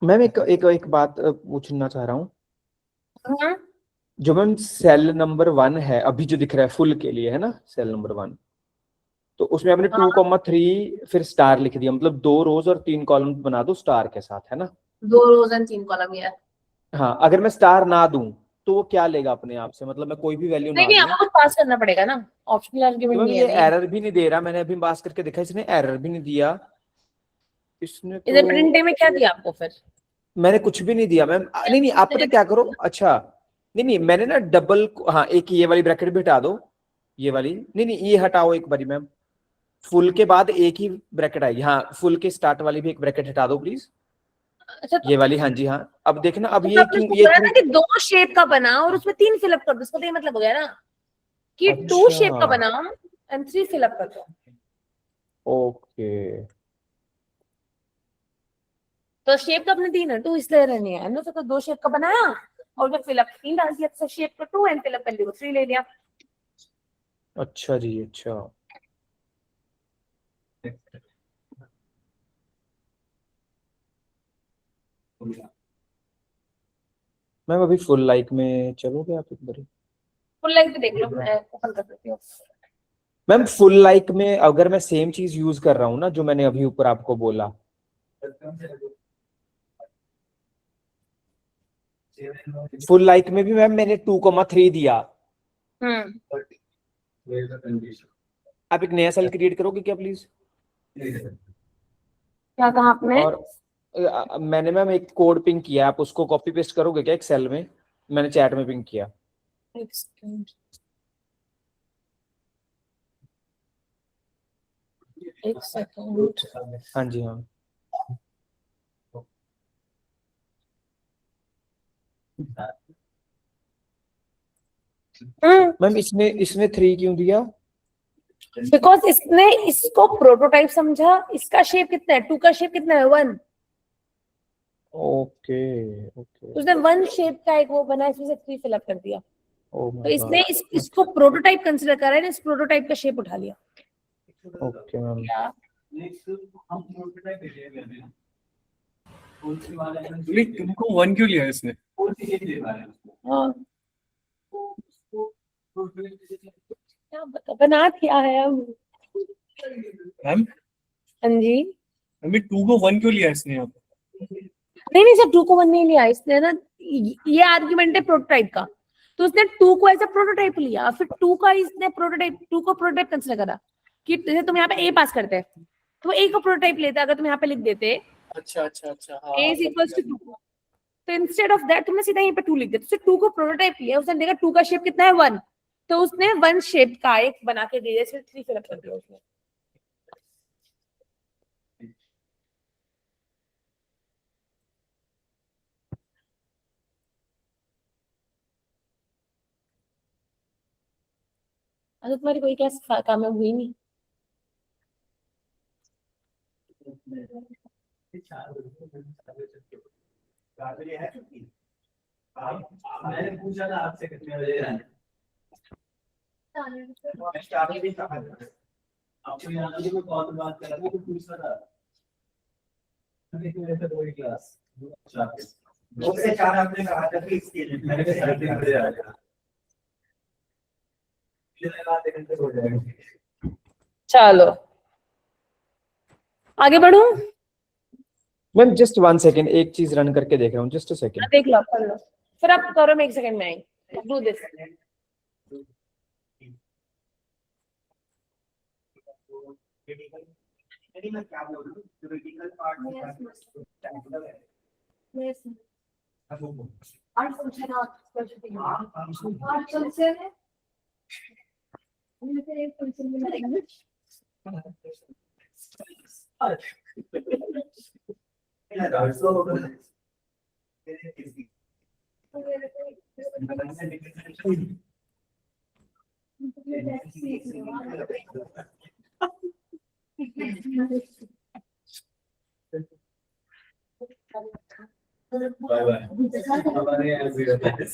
Ma'am एक बात पूछना चाह रहा हूँ। हाँ जो मैम सेल नंबर 1 है अभी जो दिख रहा है फुल के लिए है ना, सेल नंबर 1, तो उसमें आपने 2,3 फिर स्टार लिख दिया, मतलब 2 रोज और 3 कॉलम बना दो स्टार के साथ, है ना? 2 रोज एंड 3 कॉलम यार। हाँ, अगर मैं स्टार ना दूं तो वो क्या लेगा अपने आप से, मतलब मैं कोई भी वैल्यू ना नहीं दूं आपको पास करना पड़ेगा ना, ऑप्शनल तो आर्गुमेंट मैम नहीं ये है। एरर भी नहीं दे रहा। मैंने अभी पास करके देखा, इसने एरर भी नहीं दिया। इसने इधर तो प्रिंट डे में क्या दिया आपको फिर? मैंने कुछ भी नहीं दिया मैम। नहीं आप पता क्या करो, अच्छा नहीं मैंने ना डबल, हाँ एक ये वाली ब्रैकेट भी हटा दो, ये वाली नहीं ये हटाओ एक बारी मैम। फुल के बाद एक ही ब्रैकेट आएगी, हाँ फुल के स्टार्ट वाली भी एक ब्रैकेट हटा दो प्लीज, अच्छा ये वाली। हाँ जी हाँ, अब देखना अब तो ये आपने क्यों बोला ना कि 2 शेप का बना और उसमें 3 फिलअप कर दो, इसका तो ये मतलब हो गया ना कि 2 शेप का अच्छा बना एंड 3 फिलअप कर दो। ओके तो शेप तो अपने 3 है, 2 इसलिए रहनी है ना, तो 2 शेप का बनाया और फिर फिलअप 3 डाल दिया, तो शेप को 2 एंड फिलअप वैल्यू को 3 ले लिया। अच्छा जी अच्छा। मैम अभी फुल लाइक में चलोगे आप एक बार? फुल लाइक पे देख लो, मैं ओपन कर देती हूँ। मैम फुल लाइक में अगर मैं सेम चीज यूज कर रहा हूँ ना जो मैंने अभी ऊपर आपको बोला, फुल लाइक में भी मैम मैंने 2,3 दिया। आप एक नया सेल क्रिएट करोगे क्या प्लीज? क्या कहा आपने? और मैंने मैम एक कोड पिंग किया, आप उसको कॉपी पेस्ट करोगे क्या एक सेल में? मैंने चैट में पिंग किया। एक सेकंड, एक सेकंड। हाँ जी हाँ। मैम इसने इसने 3 क्यों दिया? बिकॉज इसने इसको प्रोटोटाइप समझा। इसका शेप कितना है? 2 का शेप कितना है? 1। Okay okay. उसने 1 शेप का एक वो बना, इसमें से 3 फिल अप कर दिया। ओ तो माय इसने इसको प्रोटोटाइप कंसीडर कर रहा है, इस प्रोटोटाइप का शेप उठा लिया। गॉड। Okay ma'am. तुमको 1 क्यों लिया इसने? हाँ, क्या बता, बना क्या है अब? मैम हाँ जी। अभी 2 को 1 क्यों लिया इसने यहाँ पे? नहीं नहीं सर, 2 को 1 नहीं लिया इसने ना, ये आर्ग्यूमेंट है प्रोटोटाइप का, तो उसने 2 को ऐसा प्रोटोटाइप लिया, फिर 2 का इसने प्रोटोटाइप, 2 को प्रोटोटाइप कंसीडर करा कि जैसे तुम यहाँ पे ए पास करते हैं तो ए को प्रोटोटाइप लेता, अगर तुम यहाँ पे लिख देते अच्छा अच्छा अच्छा, हाँ a is equals to 2, तो इंस्टेड ऑफ दैट तुमने सीधा यहीं पे 2 लिख दिया। तो 2 को प्रोटोटाइप लिया, उसने देखा 2 का शेप कितना है? 1, तो उसने 1 शेप का एक बना के दे दिया, फिर 3 फिल अप कर दिया उसने। अच्छा, तुम्हारी कोई क्या काम हुई नहीं? मैंने पूछा था आपसे कितने बजे जाना है। मैं स्टार्टिंग भी कहा था आपको यहाँ पे मैं कॉल बात कर रहा हूँ, पूछ रहा था कोई क्लास 2 से 4 आपने कहा था कि इसके लिए मैंने कहा 3:30 बजे आ जाएगा, आधे घंटे हो जाएगा। चलो आगे बढ़ू। मैम जस्ट 1 सेकेंड, एक चीज रन करके देख रहा हूँ, जस्ट अ सेकेंड। देख लो, कर लो, फिर आप करो, मैं 1 सेकंड में आई डू दिस। मैं क्या बोल रहा हूँ, क्रिटिकल पार्ट बाय बाय हमारे यहाँ भी रहता है।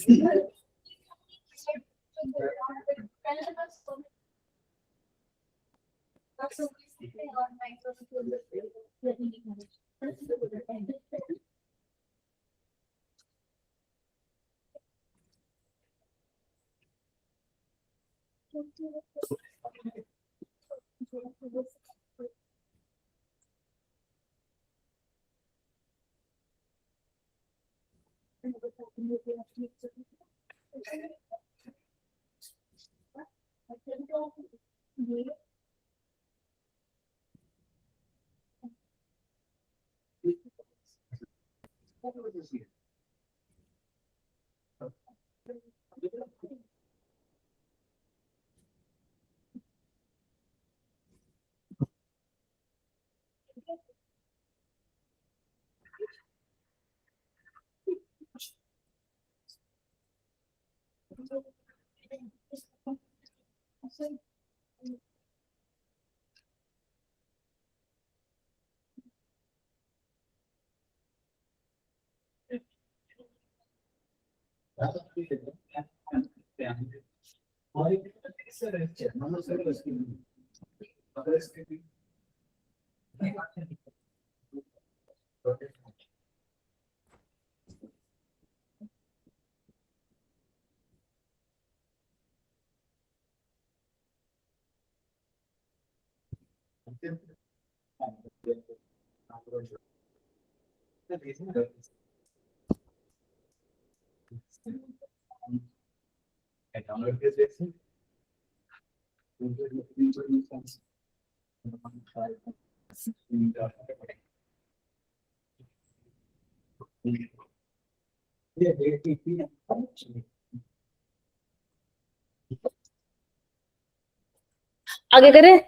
आगे करें।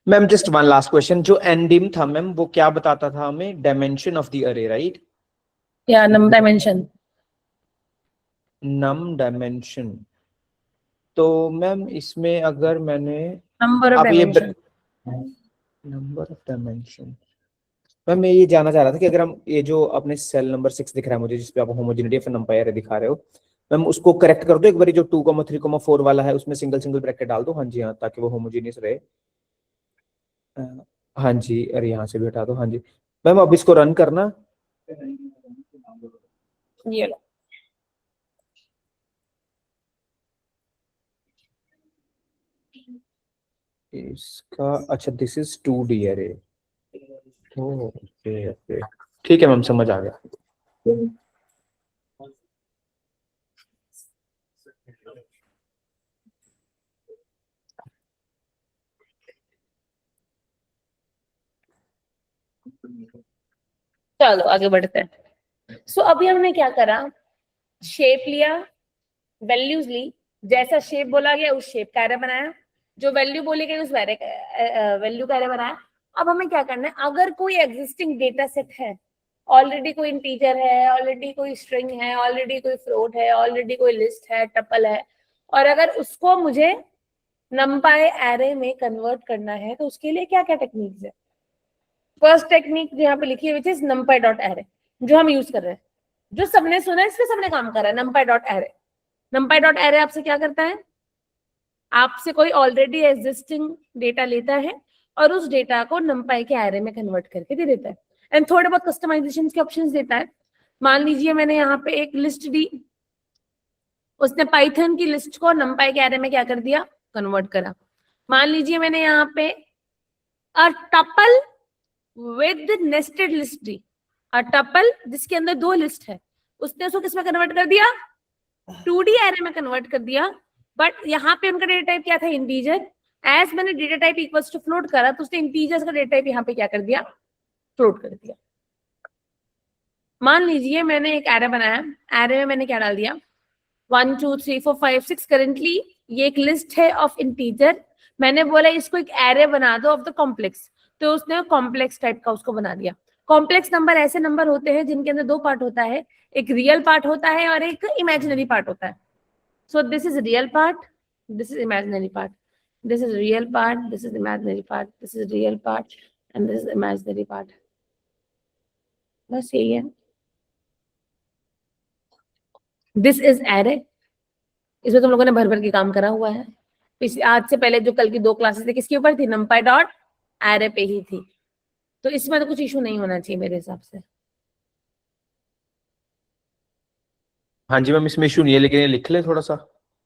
Ma'am just one last question, जो एनडिम था मैम वो क्या बताता था हमें? डायमेंशन ऑफ द अरे, राइट? या नम डायमेंशन। नम डायमेंशन। तो मैम इसमें अगर मैंने नंबर ऑफ अब ये dimension. Number of dimension, ma'am मैं ये जानना चाह रहा था कि अगर हम ये जो अपने सेल नंबर 6 दिख रहा है मुझे, जिसपे आप होमोजेनिटी ऑफ नंबर एरे दिखा रहे हो, मैम उसको करेक्ट कर दो एक बार, जो 2,3,4 वाला है उसमें सिंगल सिंगल ब्रैकेट डाल दो। हाँ जी हाँ, ताकि वो होमोजेनियस रहे। हाँ जी, अरे यहाँ से भी हटा दो। हाँ जी मैम, अब इसको रन करना। ये लो। इसका अच्छा, दिस इज 2D अरे। ओके ओके, ठीक है मैम, समझ आ गया। चलो आगे बढ़ते हैं। सो अभी हमने क्या करा, शेप लिया, वैल्यूज ली, जैसा शेप बोला गया उस शेप का एरे बनाया, जो वैल्यू बोली गई उस वैल्यू का एरे बनाया। अब हमें क्या करना है, अगर कोई एग्जिस्टिंग डेटा सेट है, ऑलरेडी कोई इंटीजर है, ऑलरेडी कोई स्ट्रिंग है, ऑलरेडी कोई फ्लोट है, ऑलरेडी कोई लिस्ट है, टपल है, और अगर उसको मुझे नंपाई एरे में कन्वर्ट करना है तो उसके लिए क्या क्या टेक्निक्स है। फर्स्ट टेक्निक जो यहाँ पे लिखी है which is numpy dot array, जो हम यूज कर रहे हैं, जो सबने सुना है, इस पे सबने काम करा है, numpy dot array. numpy dot array आपसे क्या करता है, आपसे कोई ऑलरेडी एग्जिस्टिंग डेटा लेता है और उस डेटा को numpy के एरे में कन्वर्ट करके दे देता है, एंड थोड़े बहुत कस्टमाइजेशन के ऑप्शंस देता है। मान लीजिए मैंने यहाँ पे एक लिस्ट दी, उसने पाइथन की लिस्ट को numpy के एरे में क्या कर दिया, कन्वर्ट करा। मान लीजिए मैंने यहाँ पे a tuple with nested list दी, अ टपल जिसके अंदर दो लिस्ट है, उसने उसको किसमें कन्वर्ट कर दिया, 2D एरे में कन्वर्ट कर दिया। बट यहाँ पे उनका डेटा टाइप क्या था, इंटीजर। एज मैंने data type equals to float करा तो उसने इंटीजर्स का डेटा टाइप यहाँ पे क्या कर दिया, फ्लोट कर दिया। मान लीजिए मैंने एक एरे बनाया, एरे में मैंने क्या डाल दिया, 1 2 3 4 5 6, करेंटली ये एक लिस्ट है ऑफ इंटीजर। मैंने बोला इसको एक एरे बना दो ऑफ द कॉम्प्लेक्स, तो उसने कॉम्प्लेक्स टाइप का उसको बना दिया। कॉम्प्लेक्स नंबर ऐसे नंबर होते हैं जिनके अंदर दो पार्ट होता है, एक रियल पार्ट होता है और एक इमेजिनरी पार्ट होता है। So this is real part, this is imaginary part, this is real part, this is imaginary part, this is real part and this is imaginary part. बस यही है, दिस इज एरे। इसमें तुम लोगों ने भर भर के काम करा हुआ है। आज से पहले जो कल की 2 क्लासेस थी किसके ऊपर थी, numpy डॉट एरे पे ही थी, तो इसमें तो कुछ इशू नहीं होना चाहिए मेरे हिसाब से। हाँ जी मैम, इसमें इशू नहीं है, लेकिन ये लिख ले थोड़ा सा।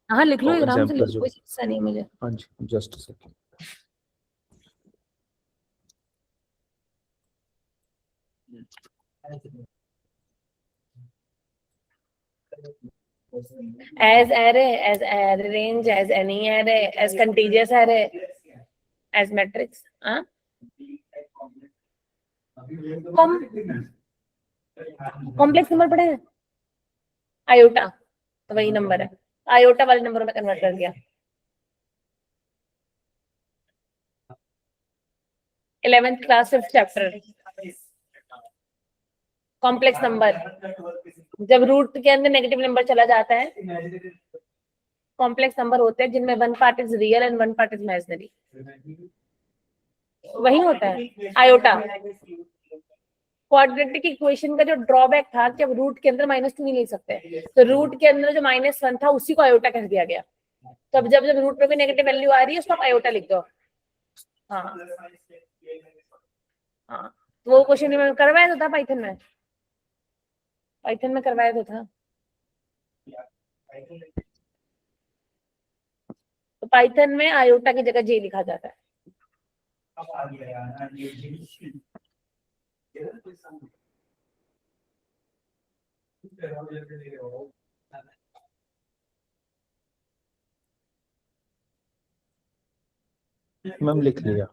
हाँ लिख लो, और आराम से लिख example लो, जो- कोई समस्या नहीं है मुझे। हाँ जी, just second. As array, as array range, as any array, as contiguous array, as matrix. हाँ कॉम्प्लेक्स नंबर पढ़े हैं, आयोटा, तो वही नंबर है, आयोटा वाले नंबरों में कन्वर्ट कर दिया। 11th class 5th chapter, complex number, जब रूट के अंदर नेगेटिव नंबर चला जाता है, कॉम्प्लेक्स नंबर होते हैं जिनमें 1 part is real and 1 part is imaginary, वही होता है आयोटा। क्वाड्रेटिक इक्वेशन का जो ड्रॉबैक था कि अब रूट के अंदर -2 नहीं ले सकते, तो रूट के अंदर जो -1 था उसी को आयोटा कह दिया गया। तो अब जब जब रूट पे भी नेगेटिव वैल्यू आ रही है उसको आप आयोटा लिख दो। हाँ हाँ, तो वो क्वेश्चन में करवाया तो था पाइथन में करवाया तो था। तो पाइथन में आयोटा की जगह जे लिखा जाता है। अब आ गया यार मैम लिख लिया।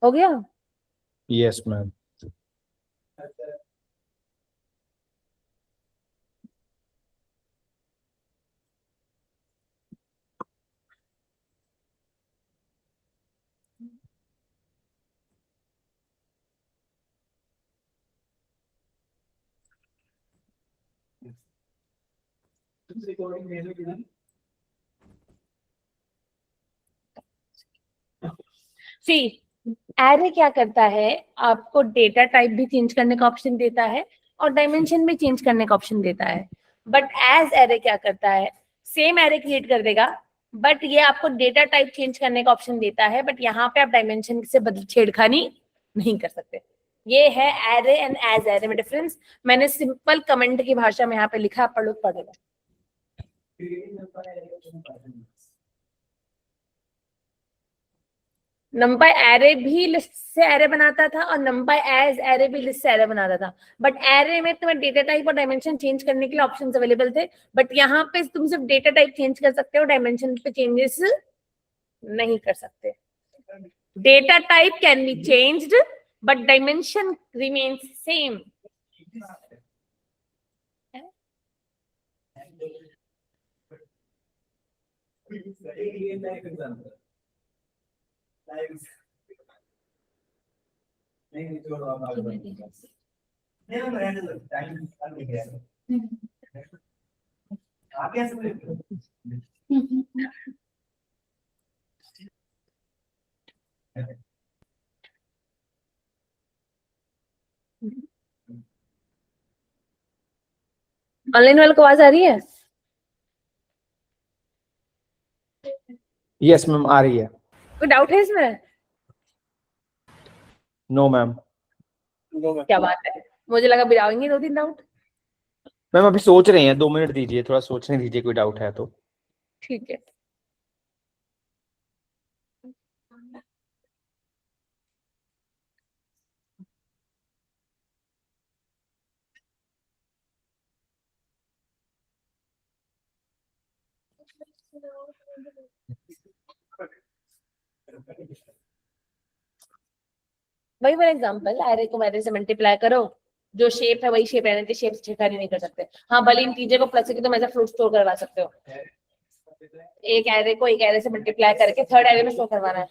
हो गया। Yes ma'am. सी एरे क्या करता है, आपको डेटा टाइप भी चेंज करने का ऑप्शन देता है और डायमेंशन भी चेंज करने का ऑप्शन देता है। बट एज एरे क्या करता है, सेम एरे क्रिएट कर देगा, बट ये आपको डेटा टाइप चेंज करने का ऑप्शन देता है, बट यहाँ पे आप डायमेंशन से बदल छेड़खानी नहीं कर सकते। ये है एरे एंड एज एरे में डिफरेंस। मैंने सिंपल कमेंट की भाषा में यहाँ पे लिखा, आप लोग पढ़ेगा। नंपाई एरे भी लिस्ट से एरे बनाता था और नंपाई एज एरे भी लिस्ट से एरे बनाता था। बट एरे में तुम्हें डेटा टाइप और डायमेंशन चेंज करने के लिए ऑप्शंस अवेलेबल थे, बट यहाँ पे तुम सिर्फ डेटा टाइप चेंज कर सकते हो, डायमेंशन पे चेंजेस नहीं कर सकते। Data type can be changed but dimension remains same. नहीं छोड़ो आप नहीं मैं रहने दो टाइम निकल गया आप कैसे ऑनलाइन वाले को आवाज आ रही है? यस मैम आ रही है। कोई डाउट है इसमें? No ma'am. क्या बात है, मुझे लगा बिराएंगे 2-3 डाउट। मैम अभी सोच रहे हैं, 2 मिनट दीजिए, थोड़ा सोचने दीजिए, कोई डाउट है तो। ठीक है। वही फॉर एग्जांपल एरे को एरे से मल्टीप्लाई करो, जो शेप है वही शेप रहने चाहिए, शेप से छेड़खानी नहीं कर सकते। हाँ, भले इंटीजर को प्लस करके तुम ऐसा फ्लोट स्टोर करवा सकते हो। एक एरे को एक एरे से मल्टीप्लाई करके थर्ड एरे में स्टोर करवाना है।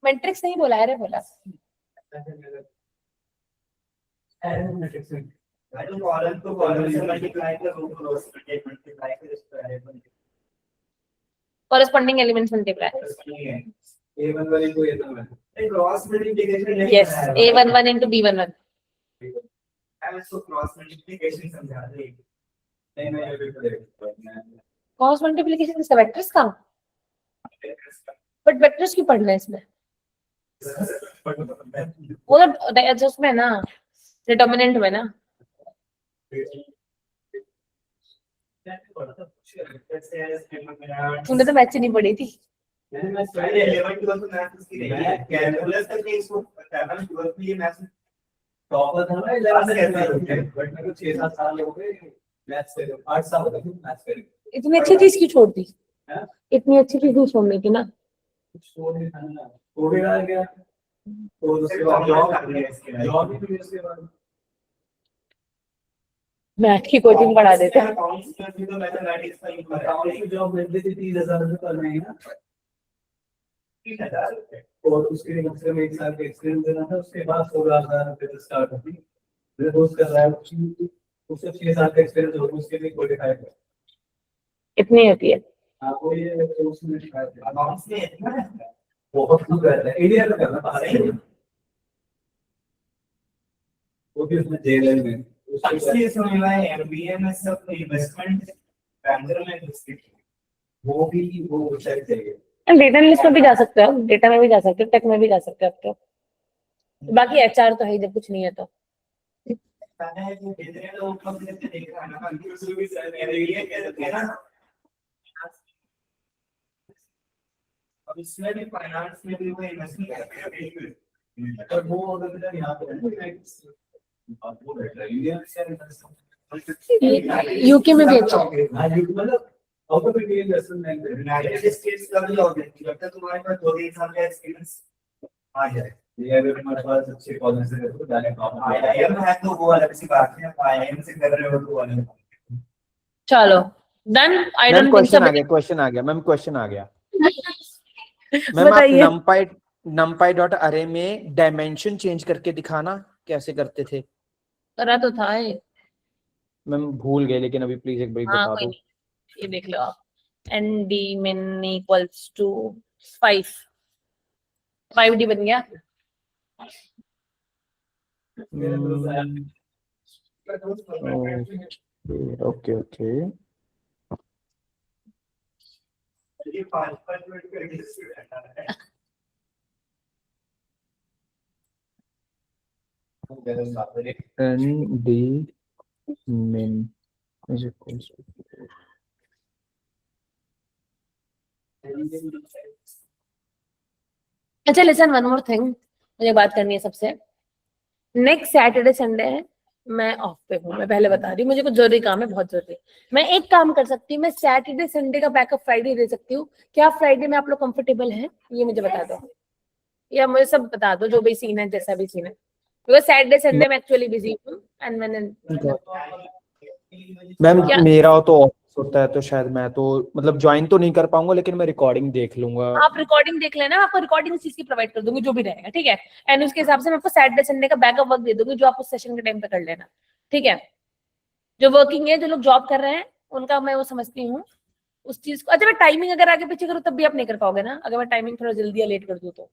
मैट्रिक्स नहीं बोला, एरे बोला। कॉलम को कॉलम से मल्टीप्लाई करो, रो से मल्टीप्लाई करो, इसको एरे बन corresponding elements multiply. A11 into A11 एक क्रॉस मल्टीप्लिकेशन नहीं यस, A11 into B11। मैं इसको क्रॉस मल्टीप्लिकेशन समझा दे। नहीं मैं ये भी करेगा क्रॉस मल्टीप्लिकेशन इसका वेक्टर्स का, बट वेक्टर्स क्यों पढ़ना है इसमें? वो तो उसमें ना डिटर्मिनेंट में ना। तुमने तो मैथ नहीं पढ़ी थी। मैं पहले 11 12 तो मैथ्स की नहीं है, कैलकुलस तक इसको 11 12 में ये मैथ्स टॉपर था ना 11 से, बट मेरे को 6-7 साल हो गए मैथ्स से, 8 साल हो गए मैथ्स कर। इतनी अच्छी चीज की छोड़ दी? हां, इतनी अच्छी चीज नहीं छोड़ने की ना। छोड़ नहीं था ना, हो गया तो उसके बाद जॉब करनी है, इसके जॉब भी फिर उसके बाद मैथ की कोचिंग पढ़ा देते हैं। अकाउंट्स में भी तो मैथमेटिक्स का यूज अकाउंट्स की जॉब मिलती थी 30,000 रुपए पर महीना, 30,000 रुपए, और उसके लिए कम से कम 1 साल का एक्सपीरियंस देना था। उसके बाद 16,000 रुपए से स्टार्ट होती है। मेरे दोस्त कर रहा है उससे 6 साल का एक्सपीरियंस हो, उसके लिए क्वालिफाई है। इतनी होती है आपको ये कोर्स में अकाउंट्स में इतना है, बहुत कुछ रहता है, इंडिया में करना बाहर नहीं, वो भी उसमें जेएलएल में इसलिए समझ में आया एमबीए में सब इन्वेस्टमेंट बैंकर में वो भी वो चाहिए। डेटा एनालिस्ट में भी जा सकते हो, डेटा में भी जा सकते हो, टेक में भी जा सकते हो आप तो। बाकी एचआर तो है ही जब कुछ नहीं है तो। अब इसमें भी फाइनेंस में भी कोई इन्वेस्टमेंट कर और वो अगर यहाँ पे आप वो बैठ रहा है यूके में भी अच्छा है। मतलब out of India investment bank United states का भी ऑर्गेनाइजेशन जब तक तुम्हारे पास 2-3 साल का एक्सपीरियंस आ जाए, ये अगर तुम्हारे पास अच्छे कॉलेज से तो जाने का आईआईएम है तो वो अलग सी बात है, आईआईएम से कर रहे हो तो अलग। चलो done. I ma'am don't think question आ गया मैम, क्वेश्चन आ गया मैम। आप बताइए। numpy डॉट अरे में डायमेंशन चेंज करके दिखाना कैसे करते थे करा तो था ये। मैम, भूल गए, लेकिन अभी प्लीज एक बार हाँ बता कोई दो। नहीं, ये देख लो आप। N D min equals to 5D बन गया। ओके ओके ये 5 मिनट का discussion N D min is equals to अच्छा लिसन, वन मोर थिंग मुझे बात करनी है सबसे। नेक्स्ट सैटरडे संडे है, मैं ऑफ पे हूँ, मैं पहले बता रही हूँ, मुझे कुछ जरूरी काम है, बहुत जरूरी। मैं एक काम कर सकती हूँ, मैं सैटरडे संडे का बैकअप फ्राइडे दे सकती हूँ। क्या फ्राइडे में आप लोग कंफर्टेबल हैं? ये मुझे बता दो, या मुझे सब बता दो जो भी सीन है, जैसा भी सीन है। बिकॉज सैटरडे संडे में एक्चुअली बिजी हूँ एंड मैंने मैम क्या? मेरा तो ऑफिस होता है तो शायद मैं तो मतलब ज्वाइन तो नहीं कर पाऊंगा, लेकिन मैं रिकॉर्डिंग देख लूंगा। आप रिकॉर्डिंग देख लेना, मैं आपको रिकॉर्डिंग इस चीज की प्रोवाइड कर दूंगी जो भी रहेगा, ठीक है। एंड उसके हिसाब से मैं आपको सैटरडे संडे का बैकअप वर्क दे दूंगी जो आप उस सेशन के टाइम पे कर लेना, ठीक है। जो वर्किंग है, जो लोग जॉब कर रहे हैं, उनका मैं वो समझती हूँ उस चीज को। अच्छा मैं टाइमिंग अगर आगे पीछे करूँ तब भी आप नहीं कर पाओगे ना, अगर मैं टाइमिंग थोड़ा जल्दी या लेट कर दूँ तो?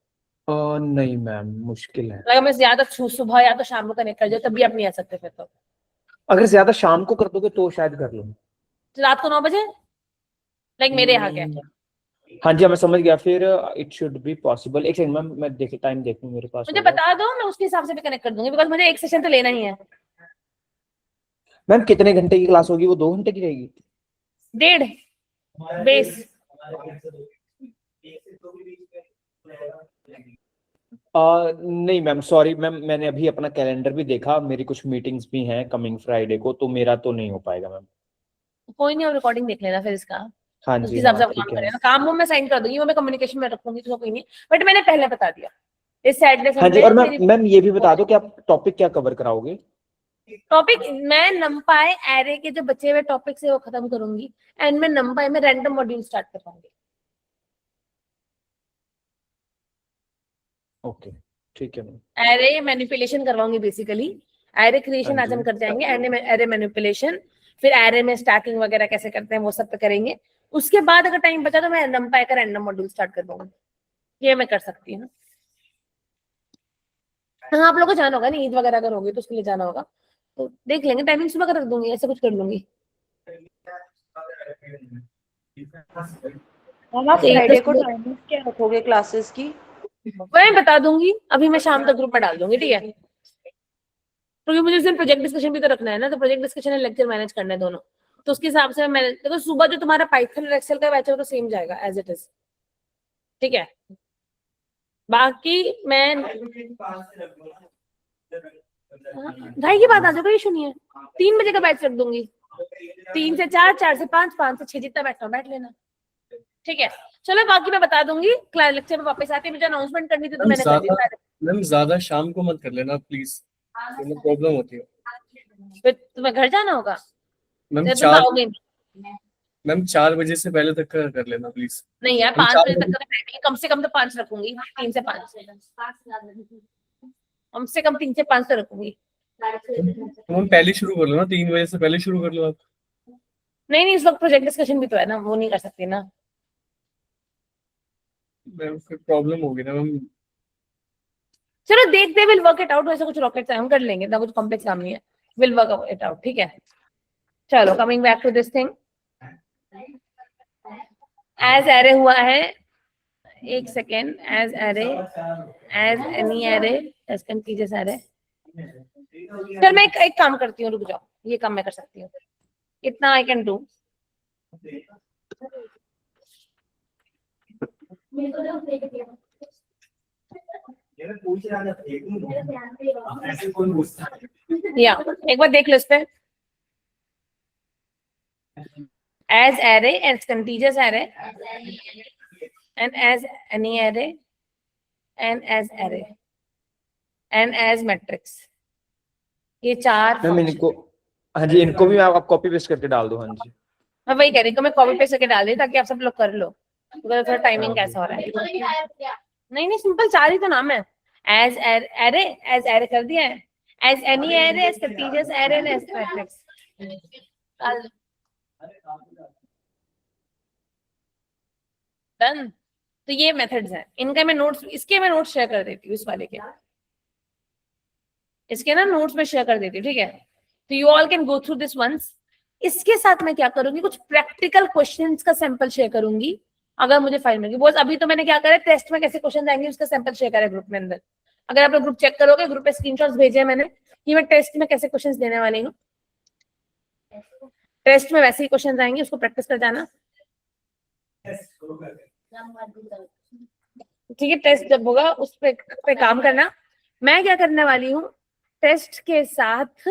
नहीं मैम, मुश्किल है। अगर मैं ज्यादा सुबह या तो शाम को कनेक्ट कर जाऊँ तब भी आप नहीं आ सकते फिर तो? अगर ज्यादा शाम को कर दोगे तो शायद कर लूंगा। तो रात को 9 बजे लाइक मेरे यहाँ क्या? हाँ जी, मैं समझ गया। फिर इट शुड बी पॉसिबल। एक सेकंड मैम, मैं देख टाइम देखूं मेरे पास मुझे होगा। बता दो, मैं उसके हिसाब से भी कनेक्ट कर दूंगी, बिकॉज मुझे एक सेशन तो लेना ही है। मैम कितने घंटे की क्लास होगी? वो 2 घंटे की रहेगी? 1.5 बेस। नहीं मैम, सॉरी मैम, मैंने अभी अपना कैलेंडर भी देखा, मेरी कुछ मीटिंग्स भी हैं कमिंग फ्राइडे को, तो मेरा तो नहीं हो पाएगा मैम। कोई नहीं, और रिकॉर्डिंग देख लेना फिर इसका, हाँ उसके जी, हिसाब से हाँ आप काम ठीक है। करेगा। काम वो मैं साइन कर दूंगी, वो मैं कम्युनिकेशन में रखूंगी तो कोई नहीं, बट मैंने पहले बता दिया इस सैटरडे हाँ जी, संडे और मेरी मैम ये भी बता दो कि आप टॉपिक क्या कवर कराओगे? टॉपिक। मैं नंपाई एरे के जो बचे हुए टॉपिक्स है वो खत्म करूंगी एंड मैं नंपाई में रैंडम मॉड्यूल स्टार्ट करवाऊंगी। ओके ठीक है मैम। एरे मैनिपुलेशन करवाऊंगी बेसिकली। एरे क्रिएशन हाँ आज हम जी। कर जाएंगे, एरे मैनिपुलेशन, फिर एरे में स्टैकिंग वगैरह कैसे करते हैं वो सब पे करेंगे। उसके बाद अगर टाइम बचा तो मैं नंपाई का रैंडम मॉड्यूल स्टार्ट कर दूंगी, ये मैं कर सकती हूँ। हाँ आप लोगों को जाना होगा ना, ईद वगैरह अगर होगी तो उसके लिए जाना होगा, तो देख लेंगे, टाइमिंग सुबह का रख दूंगी, ऐसे कुछ कर लूंगी। हम आप फ्राइडे को टाइमिंग क्या रखोगे क्लासेस की? मैं बता दूंगी, अभी मैं शाम तक ग्रुप में डाल दूंगी, ठीक है। क्योंकि मुझे उस दिन प्रोजेक्ट डिस्कशन भी तो रखना है ना, तो प्रोजेक्ट डिस्कशन और लेक्चर मैनेज करना है दोनों, तो उसके हिसाब से मैंने देखो सुबह जो तुम्हारा पाइथन और एक्सेल का बैच है वो तो सेम जाएगा एज इट इज, ठीक है। बाकी मैं 2:30 की बात आ जाएगा, इशू नहीं है। 3 बजे का बैच रख दूंगी, 3 से 4, 4 से 5, 5 से 6, जितना बैठना बैठ लेना, ठीक है। चलो बाकी मैं बता दूंगी लेक्चर में वापस आके, मुझे अनाउंसमेंट करनी थी तो मैंने कर दी। मैम ज्यादा शाम को मत कर लेना प्लीज, प्रॉब्लम होती है। फिर तुम्हें घर जाना होगा, मैम तुम 4 आओगे मैम 4 बजे से पहले तक का कर लेना प्लीज। नहीं यार, हम 5 4 बजे तक का बैठेंगे, कम से कम तो 5 रखूंगी, 3 से 5, कम से कम 3 से 5 तो रखूंगी। तो हम पहले शुरू कर लो ना, 3 बजे से पहले शुरू कर लो आप। नहीं इस वक्त प्रोजेक्ट डिस्कशन भी तो है ना, वो नहीं कर सकती ना। मैम फिर प्रॉब्लम होगी ना मैम। चलो देखते, विल वर्क इट आउट, वैसे कुछ रॉकेट हम कर लेंगे, इतना कुछ कॉम्प्लेक्स काम नहीं है, विल वर्क इट आउट, ठीक है। चलो coming back to this thing, as array हुआ है एक second, as array, as any array, as contiguous array. चल मैं एक काम करती हूँ, रुक जाओ, ये काम मैं कर सकती हूँ, इतना आई कैन डू। ये मैं पूछ रहा था, देखूं ऐसे कौन पूछता है? या एक बार देख लो इस पे, as array, as contiguous array, and as any array, and as array, and as matrix. ये चार मैम function- इनको, हाँ जी, इनको भी आप कॉपी पेस्ट करके डाल दो। हाँ जी, मैं वही कह रही हूँ, मैं कॉपी पेस्ट करके डाल दी ताकि आप सब लोग कर लो, तो थोड़ा टाइमिंग कैसा हो रहा है। नहीं नहीं, सिंपल चार ही तो नाम है, एज एरे, एज एरे कर दिया है, as any array, as contiguous array, and as matrix. Done. तो ये मेथड्स हैं, इनका मैं नोट्स, इसके मैं नोट्स शेयर कर देती हूँ, इस वाले के, इसके ना नोट्स में शेयर कर देती हूँ, ठीक है। तो you all can go through this once. इसके साथ मैं क्या करूंगी, कुछ प्रैक्टिकल क्वेश्चंस का सैंपल शेयर करूंगी अगर मुझे फाइल मिलेगी। बॉस अभी तो मैंने क्या करा, टेस्ट में कैसे क्वेश्चन आएंगे उसका सैंपल शेयर करा ग्रुप में अंदर। अगर आप लोग ग्रुप चेक करोगे, ग्रुप पे स्क्रीनशॉट्स भेजे हैं मैंने कि मैं टेस्ट में कैसे क्वेश्चंस देने वाली हूँ। टेस्ट में वैसे ही क्वेश्चंस आएंगे, उसको प्रैक्टिस कर जाना, ठीक है। टेस्ट जब होगा उस पे काम करना। मैं क्या करने वाली हूँ, टेस्ट के साथ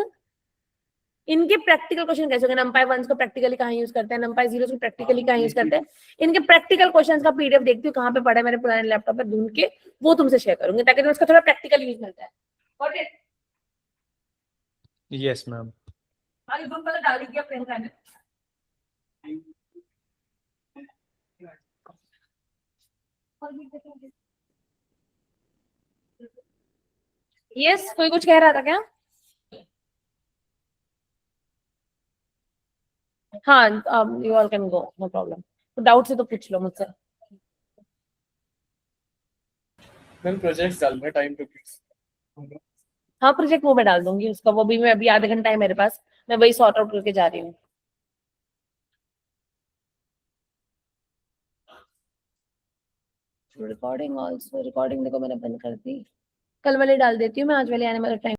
इनके प्रैक्टिकल क्वेश्चन कैसे होंगे, नंपाई 1 को प्रैक्टिकली कहाँ यूज करते हैं, नंपाई 0 को प्रैक्टिकली कहाँ यूज करते हैं, इनके प्रैक्टिकल क्वेश्चंस का पीडीएफ देखती हूँ कहाँ पे पड़ा है मेरे पुराने लैपटॉप पे, ढूंढ के वो तुमसे शेयर करूंगी ताकि तुम्हें उसका थोड़ा प्रैक्टिकल यूज मिलता है। Got it? Yes ma'am. आगे ग्रुप में डाल दीजिए प्रियंका ने। यस, कोई कुछ कह रहा था क्या? हाँ, you all can go, no problem. तो डाउट से तो पूछ लो मुझसे। मैम प्रोजेक्ट्स डालना, टाइम टू प्लीज। हाँ, प्रोजेक्ट वो मैं डाल दूंगी उसका, वो भी मैं अभी आधे घंटा है मेरे पास, मैं वही सॉर्ट आउट करके जा रही हूँ। रिकॉर्डिंग ऑल्सो, रिकॉर्डिंग देखो मैंने बंद कर दी, कल वाली डाल देती हूँ मैं, आज वाली आने वाला टाइम